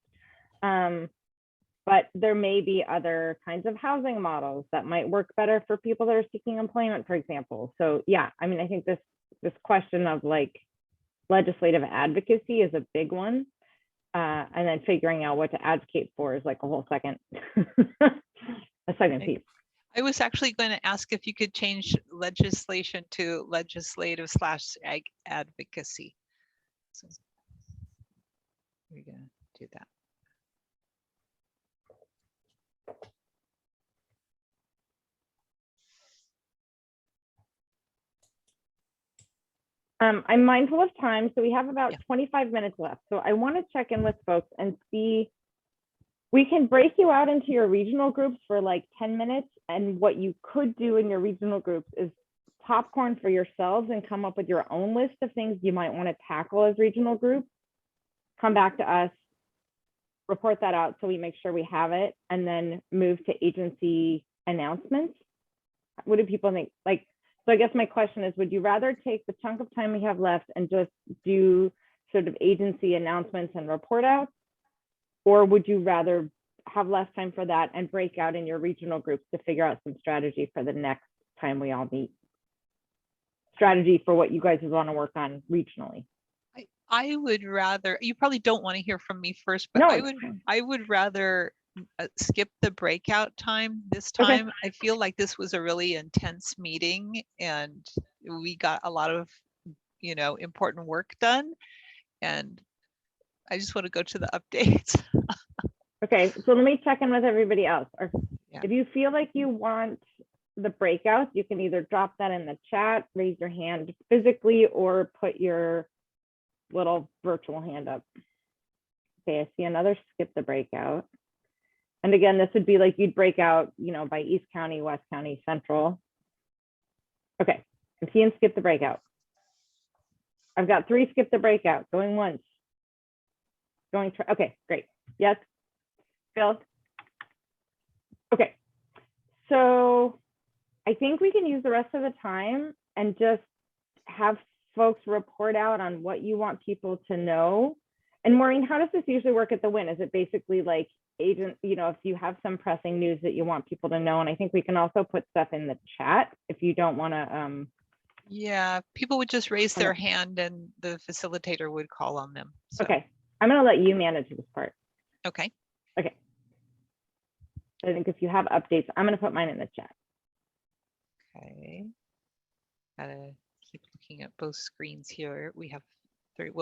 But there may be other kinds of housing models that might work better for people that are seeking employment, for example. So yeah, I mean, I think this question of like legislative advocacy is a big one. And then figuring out what to advocate for is like a whole second, a second piece. I was actually going to ask if you could change legislation to legislative / advocacy. So we're going to do that. I'm mindful of time, so we have about 25 minutes left. So I want to check in with folks and see, we can break you out into your regional groups for like 10 minutes. And what you could do in your regional groups is popcorn for yourselves and come up with your own list of things you might want to tackle as regional groups. Come back to us, report that out so we make sure we have it, and then move to agency announcements. What do people think? Like, so I guess my question is, would you rather take the chunk of time we have left and just do sort of agency announcements and report outs? Or would you rather have less time for that and break out in your regional groups to figure out some strategy for the next time we all meet? Strategy for what you guys would want to work on regionally. I would rather, you probably don't want to hear from me first, but No, I would rather skip the breakout time this time. Okay. I feel like this was a really intense meeting and we got a lot of, important work done. And I just want to go to the updates. Okay, so let me check in with everybody else. If you feel like you want the breakouts, you can either drop that in the chat, raise your hand physically, or put your little virtual hand up. Okay, I see another skip the breakout. And again, this would be like you'd break out, by East County, West County, Central. Okay, I'm seeing skip the breakout. I've got 3 skip the breakout, going once. Going, okay, great. Yes, Phil? Okay, so I think we can use the rest of the time and just have folks report out on what you want people to know. And Maureen, how does this usually work at the WIN? Is it basically like agent, if you have some pressing news that you want people to know? And I think we can also put stuff in the chat if you don't want to. Yeah, people would just raise their hand and the facilitator would call on them. So. Okay, I'm going to let you manage this part. Okay. Okay. I think if you have updates, I'm going to put mine in the chat. Okay. Gotta keep looking at both screens here. We have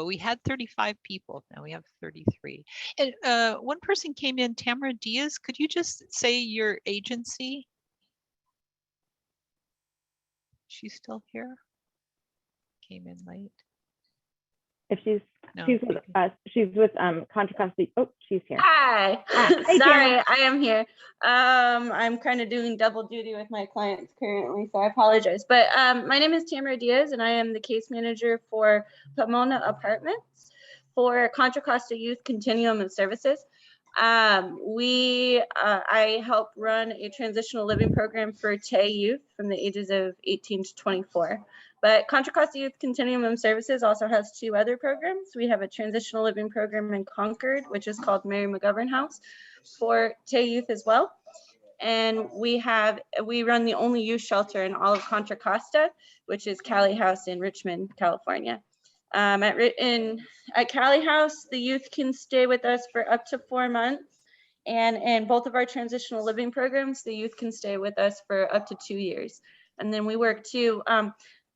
we had 35 people. Now we have 33. And one person came in, Tamara Diaz. Could you just say your agency? She's still here? Came in late. If she's with us, she's with Contra Costa. Oh, she's here. Hi. Hey, sorry, I am here. I'm kind of doing double duty with my clients currently, so I apologize. But my name is Tamara Diaz, and I am the case manager for Pomona Apartments for Contra Costa Youth Continuum of Services. I help run a transitional living program for TAY youth from the ages of 18 to 24. But Contra Costa Youth Continuum of Services also has 2 other programs. We have a transitional living program in Concord, which is called Mary McGovern House for TAY youth as well. And we run the only youth shelter in all of Contra Costa, which is Cali House in Richmond, California. At Cali House, the youth can stay with us for up to 4 months. And in both of our transitional living programs, the youth can stay with us for up to 2 years. And then we work too,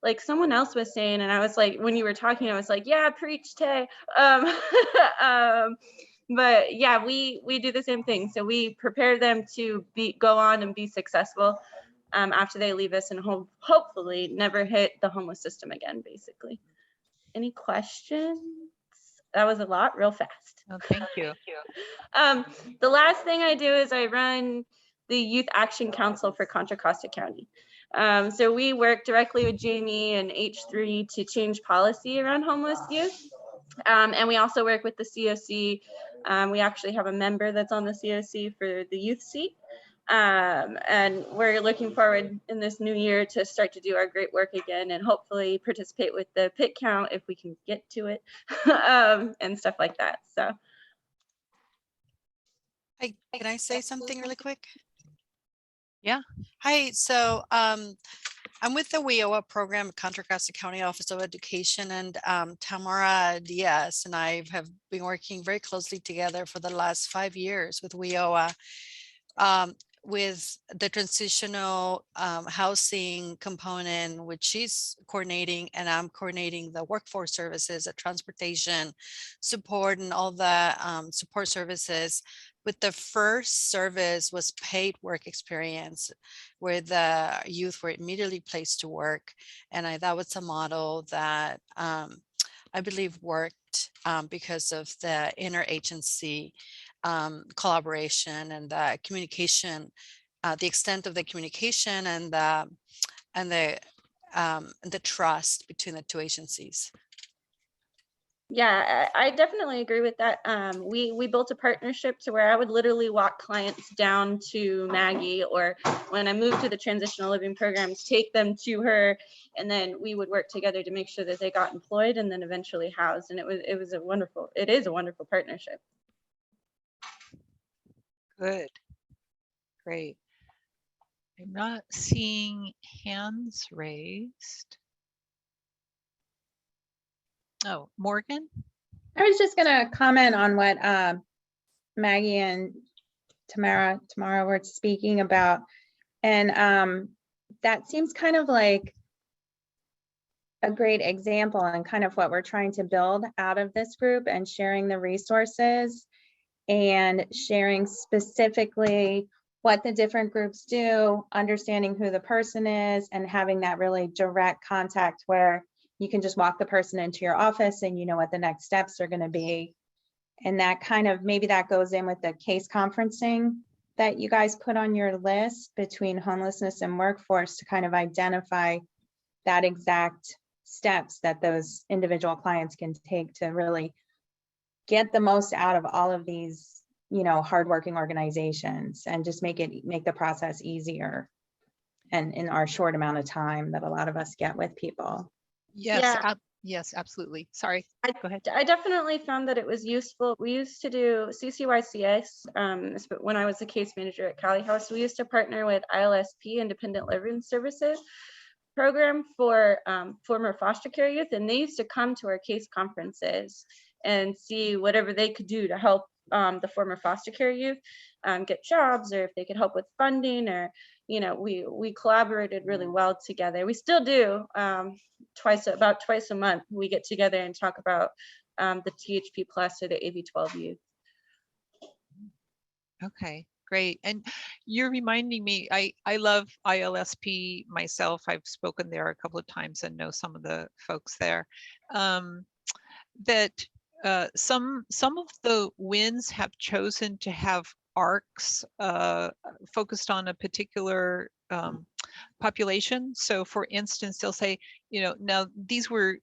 like someone else was saying, and I was like, when you were talking, I was like, yeah, preach, Tay. But yeah, we do the same thing. So we prepare them to go on and be successful after they leave us and hopefully never hit the homeless system again, basically. Any questions? That was a lot, real fast. Oh, thank you. The last thing I do is I run the Youth Action Council for Contra Costa County. So we work directly with Jamie and H3 to change policy around homeless youth. And we also work with the COC. We actually have a member that's on the COC for the youth seat. And we're looking forward in this new year to start to do our great work again and hopefully participate with the pit count if we can get to it and stuff like that. So. Hi, can I say something really quick? Yeah. Hi, so I'm with the WIOA program, Contra Costa County Office of Education, and Tamara Diaz and I have been working very closely together for the last 5 years with WIOA. With the transitional housing component, which she's coordinating, and I'm coordinating the workforce services, the transportation support, and all the support services. With the first service was paid work experience, where the youth were immediately placed to work. And that was a model that I believe worked because of the interagency collaboration and the communication, the extent of the communication and the trust between the two agencies. Yeah, I definitely agree with that. We built a partnership to where I would literally walk clients down to Maggie, or when I moved to the transitional living programs, take them to her, and then we would work together to make sure that they got employed and then eventually housed. And it is a wonderful partnership. Good. Great. I'm not seeing hands raised. Oh, Morgan? I was just gonna comment on what Maggie and Tamara were speaking about. And that seems kind of like a great example and kind of what we're trying to build out of this group, and sharing the resources and sharing specifically what the different groups do, understanding who the person is, and having that really direct contact where you can just walk the person into your office and you know what the next steps are going to be. And that kind of, maybe that goes in with the case conferencing that you guys put on your list between homelessness and workforce to kind of identify that exact steps that those individual clients can take to really get the most out of all of these, you know, hardworking organizations, and just make the process easier and in our short amount of time that a lot of us get with people. Yes, Yeah. yes, absolutely. Sorry, go ahead. I definitely found that it was useful. We used to do CCYCS when I was the case manager at Cali House. We used to partner with ILSP, Independent Living Services program for former foster care youth, and they used to come to our case conferences and see whatever they could do to help the former foster care youth get jobs, or if they could help with funding, or, you know, we collaborated really well together. We still do. About twice a month we get together and talk about the THP plus or the AB12 youth. Okay, great. And you're reminding me, I love ILSP myself. I've spoken there a couple of times and know some of the folks there. That some of the WINs have chosen to have arcs focused on a particular population. So for instance, they'll say, you know, now these were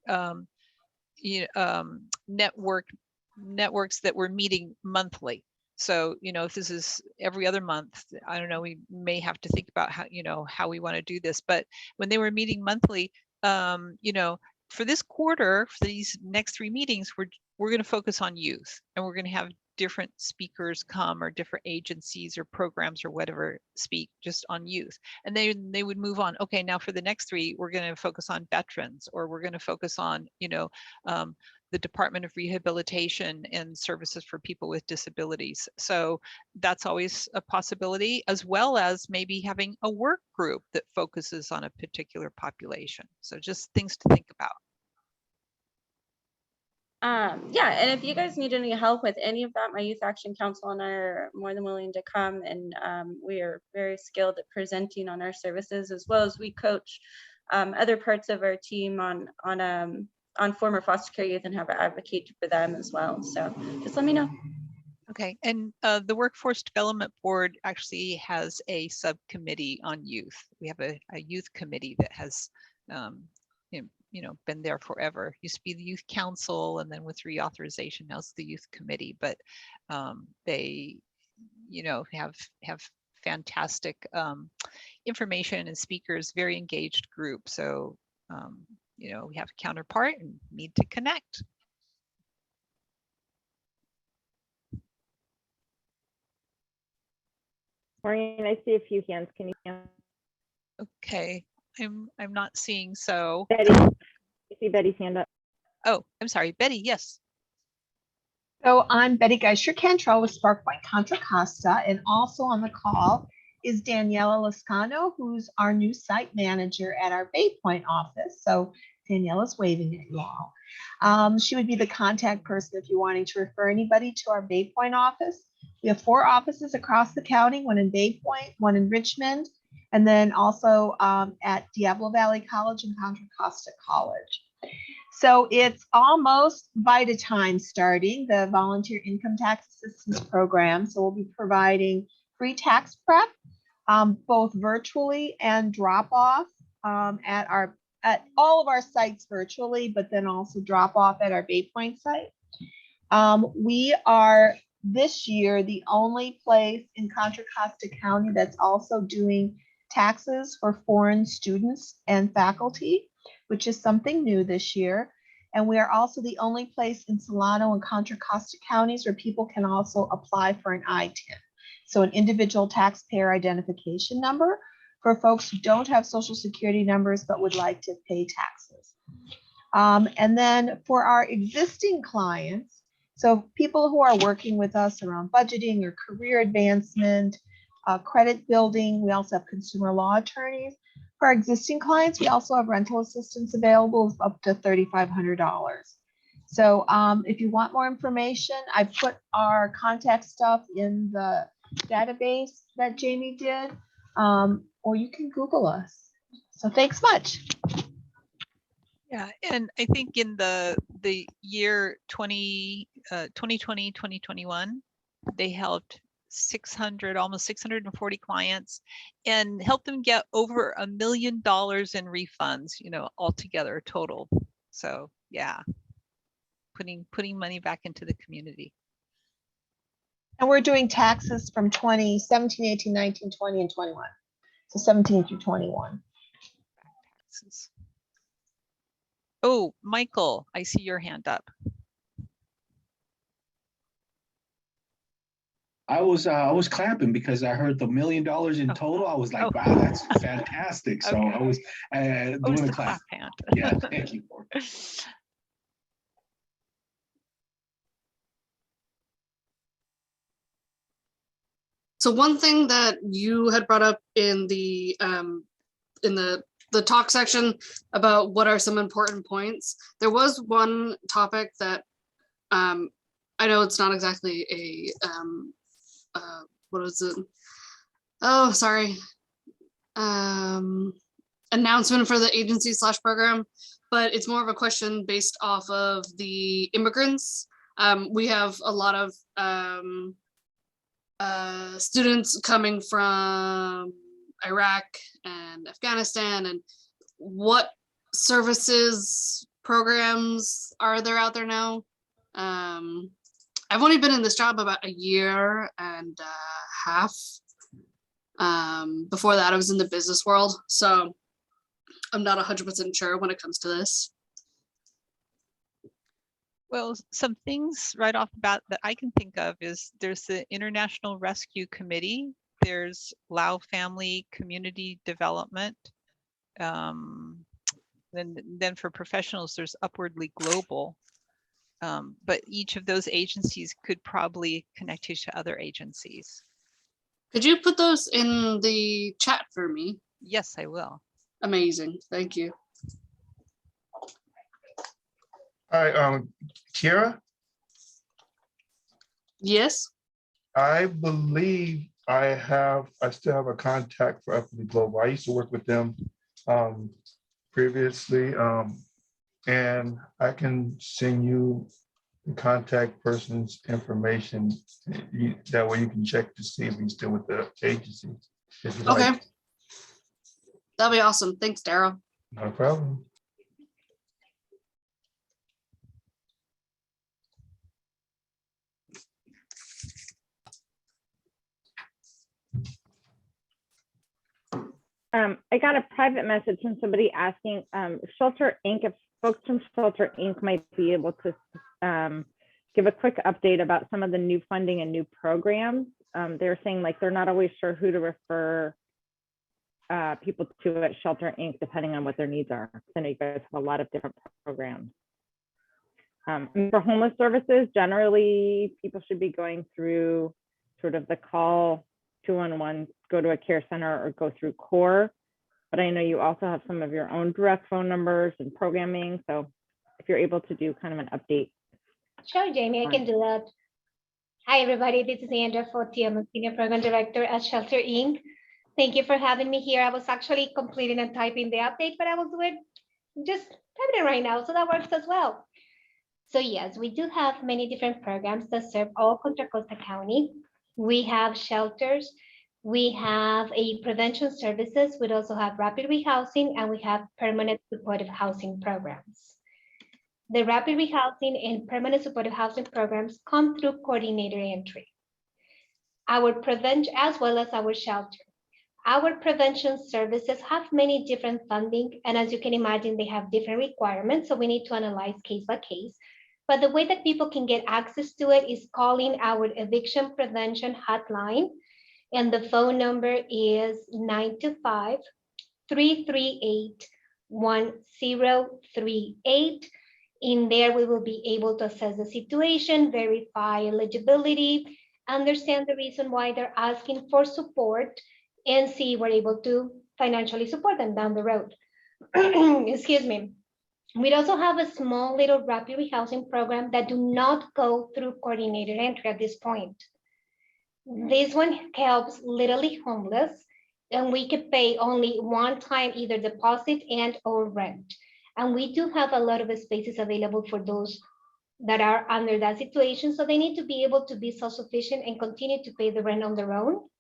networks that were meeting monthly. So, you know, if this is every other month, I don't know, we may have to think about how, you know, how we want to do this. But when they were meeting monthly, you know, for this quarter, for these next 3 meetings, we're going to focus on youth, and we're going to have different speakers come, or different agencies or programs or whatever speak just on youth. And they would move on. Okay, now for the next 3, we're going to focus on veterans, or we're going to focus on, you know, the Department of Rehabilitation and Services for People with Disabilities. So that's always a possibility, as well as maybe having a work group that focuses on a particular population. So just things to think about. Yeah, and if you guys need any help with any of that, my Youth Action Council and I are more than willing to come, and we are very skilled at presenting on our services, as well as we coach other parts of our team on former foster care youth and have advocate for them as well. So just let me know. Okay, and the Workforce Development Board actually has a subcommittee on youth. We have a youth committee that has you know, been there forever. Used to be the youth council, and then with reauthorization, now it's the youth committee. But they, have fantastic information and speakers, very engaged group. So, we have a counterpart and need to connect. Maureen, I see a few hands. Can you? Okay, I'm not seeing, so. Betty, I see Betty's hand up. Oh, I'm sorry, Betty, yes. So I'm Betty Geisher-Cantrell with SparkPoint Contra Costa, and also on the call is Daniela Lascano, who's our new site manager at our Bay Point office. So Daniela's waving at you all. She would be the contact person if you're wanting to refer anybody to our Bay Point office. We have 4 offices across the county, one in Bay Point, one in Richmond, and then also at Diablo Valley College and Contra Costa College. So it's almost VITA time starting, the Volunteer Income Tax Assistance Program. So we'll be providing free tax prep, both virtually and drop off at all of our sites virtually, but then also drop off at our Bay Point site. We are this year the only place in Contra Costa County that's also doing taxes for foreign students and faculty, which is something new this year. And we are also the only place in Solano and Contra Costa counties where people can also apply for an ITIN. So an individual taxpayer identification number for folks who don't have social security numbers but would like to pay taxes. And then for our existing clients, so people who are working with us around budgeting or career advancement, credit building, we also have consumer law attorneys. For our existing clients, we also have rental assistance available of up to $3,500. So if you want more information, I put our contact stuff in the database that Jamie did, or you can Google us. So thanks much. Yeah, and I think in the year 2020, 2021, they helped almost 640 clients and helped them get over $1 million in refunds, altogether total. So yeah, putting money back into the community. And we're doing taxes from 2017, 18, 19, 20, and 21. So 17 through 21. Taxes. Oh, Michael, I see your hand up. I was clapping because I heard the $1 million in total. I was like, wow, that's fantastic. So okay. I was doing a clap hand. Yeah, thank you. So one thing that you had brought up in the talk section about what are some important points, there was one topic that I know it's not exactly a what is it? Oh, sorry. Announcement for the agency / program, but it's more of a question based off of the immigrants. We have a lot of students coming from Iraq and Afghanistan, and what services programs are there out there now? I've only been in this job about a year and a half. Before that, I was in the business world, so I'm not 100% sure when it comes to this. Well, some things right off the bat that I can think of is there's the International Rescue Committee, there's Lao Family Community Development, then for professionals, there's Upwardly Global. But each of those agencies could probably connect you to other agencies. Could you put those in the chat for me? Yes, I will. Amazing, thank you. Hi, Kira? Yes? I believe I still have a contact for Upwardly Global. I used to work with them previously, and I can send you the contact person's information. That way you can check to see if he's still with the agency. Okay. That'll be awesome. Thanks, Daryl. No problem. I got a private message from somebody asking Shelter Inc. if folks from Shelter Inc. might be able to give a quick update about some of the new funding and new programs. They're saying like they're not always sure who to refer people to at Shelter Inc. depending on what their needs are. I know you guys have a lot of different programs. And for homeless services, generally people should be going through sort of the call 211, go to a care center or go through CORE. But I know you also have some of your own direct phone numbers and programming. So if you're able to do kind of an update. Sure, Jamie, I can do that. Hi, everybody. This is Andrea Foti. I'm a Senior Program Director at Shelter Inc. Thank you for having me here. I was actually completing and typing the update, but I will do it just typing it right now. So that works as well. So yes, we do have many different programs that serve all Contra Costa County. We have shelters, we have a prevention services, we also have rapid rehousing, and we have permanent supportive housing programs. The rapid rehousing and permanent supportive housing programs come through coordinator entry. Our prevention, as well as our shelter. Our prevention services have many different funding, and as you can imagine, they have different requirements, so we need to analyze case by case. But the way that people can get access to it is calling our eviction prevention hotline. And the phone number is 925-338-1038. In there, we will be able to assess the situation, verify eligibility, understand the reason why they're asking for support, and see if we're able to financially support them down the road. Excuse me. We also have a small little rapid rehousing program that do not go through coordinated entry at this point. This one helps literally homeless, and we could pay only one time either deposit and or rent. And we do have a lot of spaces available for those that are under that situation. So they need to be able to be self-sufficient and continue to pay the rent on their own,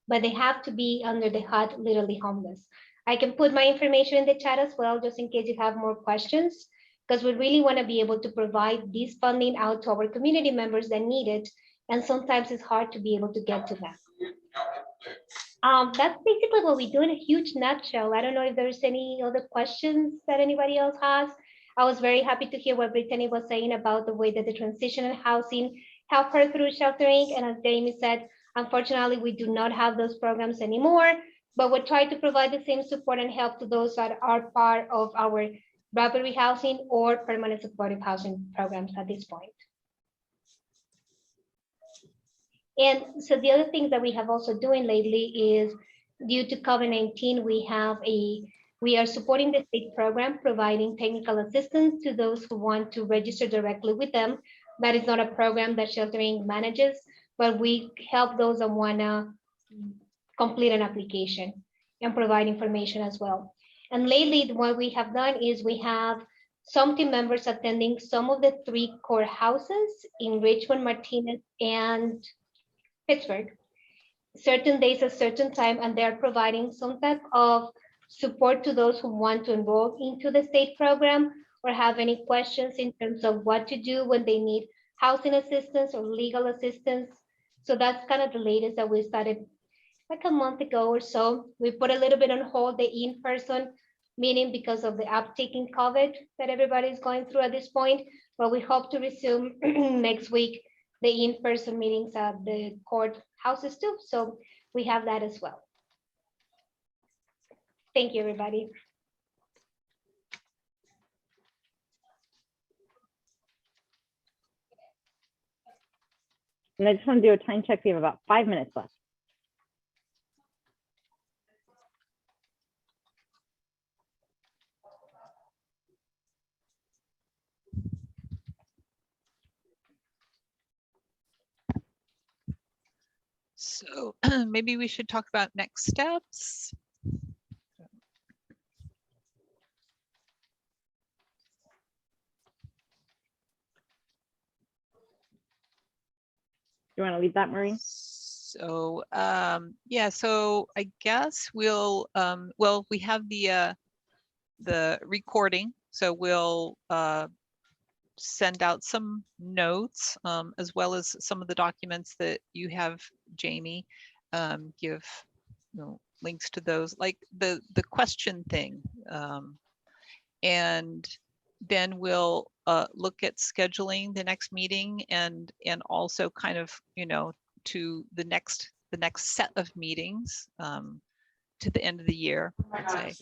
but they have to be under the HUD literally homeless. I can put my information in the chat as well, just in case you have more questions, because we really want to be able to provide this funding out to our community members that need it. And sometimes it's hard to be able to get to them. That's basically what we do in a huge nutshell. I don't know if there's any other questions that anybody else has. I was very happy to hear what Brittany was saying about the way that the transitional housing helped her through Shelter Inc. And as Jamie said, unfortunately, we do not have those programs anymore, but we'll try to provide the same support and help to those that are part of our rapid rehousing or permanent supportive housing programs at this point. And so the other thing that we have also doing lately is due to COVID-19, we are supporting the state program, providing technical assistance to those who want to register directly with them. That is not a program that Shelter Inc. manages, but we help those that want to complete an application and provide information as well. And lately, what we have done is we have some team members attending some of the 3 courthouses in Richmond, Martinez, and Pittsburgh, certain days at certain time, and they're providing some type of support to those who want to enroll into the state program or have any questions in terms of what to do when they need housing assistance or legal assistance. So that's kind of the latest that we started like a month ago or so. We put a little bit on hold the in-person meeting because of the uptick in COVID that everybody's going through at this point, but we hope to resume next week the in-person meetings at the courthouses too. So we have that as well. Thank you, everybody. And I just want to do a time check. We have about 5 minutes left. So maybe we should talk about next steps. You want to leave that, Maureen? So yeah, so I guess we'll well, we have the recording, so we'll send out some notes as well as some of the documents that you have, Jamie, give links to those, like the question thing. And then we'll look at scheduling the next meeting and also kind of, to the next set of meetings to the end of the year. I'd say.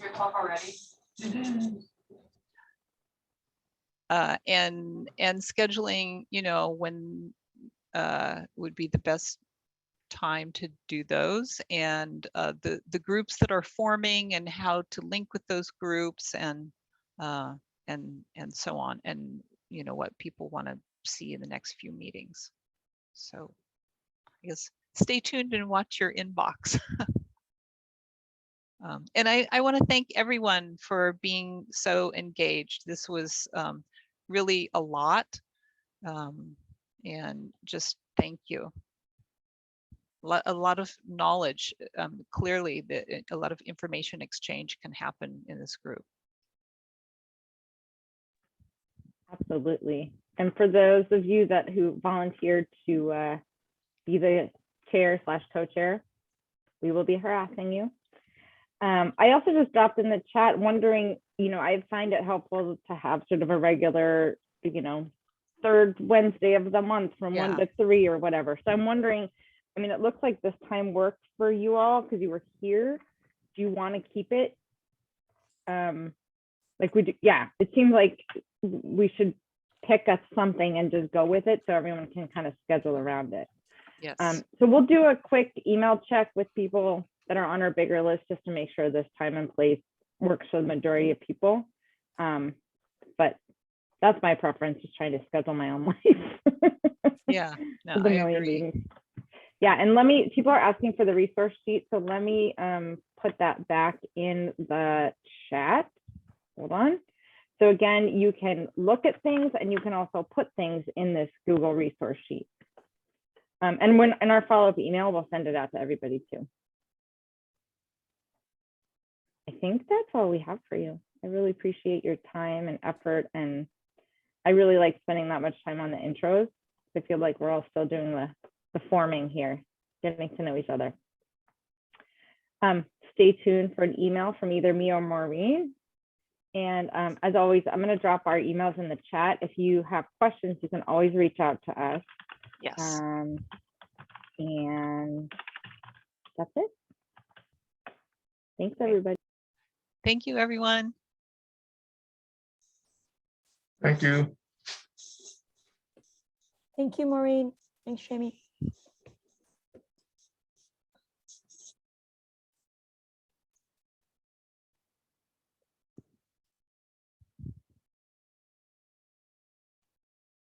And scheduling, when would be the best time to do those, and the groups that are forming and how to link with those groups, and so on, and what people want to see in the next few meetings. So I guess stay tuned and watch your inbox. And I want to thank everyone for being so engaged. This was really a lot, and just thank you. A lot of knowledge, clearly a lot of information exchange can happen in this group. Absolutely. And for those of you who volunteered to be the chair / co-chair, we will be harassing you. I also just dropped in the chat wondering, I find it helpful to have sort of a regular, third Wednesday of the month from 1 to 3 or whatever. So I'm wondering, it looks like this time works for you all because you were here. Do you want to keep it? It seems like we should pick us something and just go with it so everyone can kind of schedule around it. Yes. So we'll do a quick email check with people that are on our bigger list just to make sure this time and place works for the majority of people. But that's my preference, just trying to schedule my own life. Yeah, no, The I million agree. meetings. Yeah, and people are asking for the resource sheet, so let me put that back in the chat. Hold on. So again, you can look at things and you can also put things in this Google resource sheet. And when in our follow-up email, we'll send it out to everybody too. I think that's all we have for you. I really appreciate your time and effort, and I really like spending that much time on the intros. I feel like we're all still doing the forming here, getting to know each other. Stay tuned for an email from either me or Maureen. And as always, I'm going to drop our emails in the chat. If you have questions, you can always reach out to us. Yes. And that's it. Thanks, everybody. Thank you, everyone. Thank you. Thank you, Maureen. Thanks, Jamie.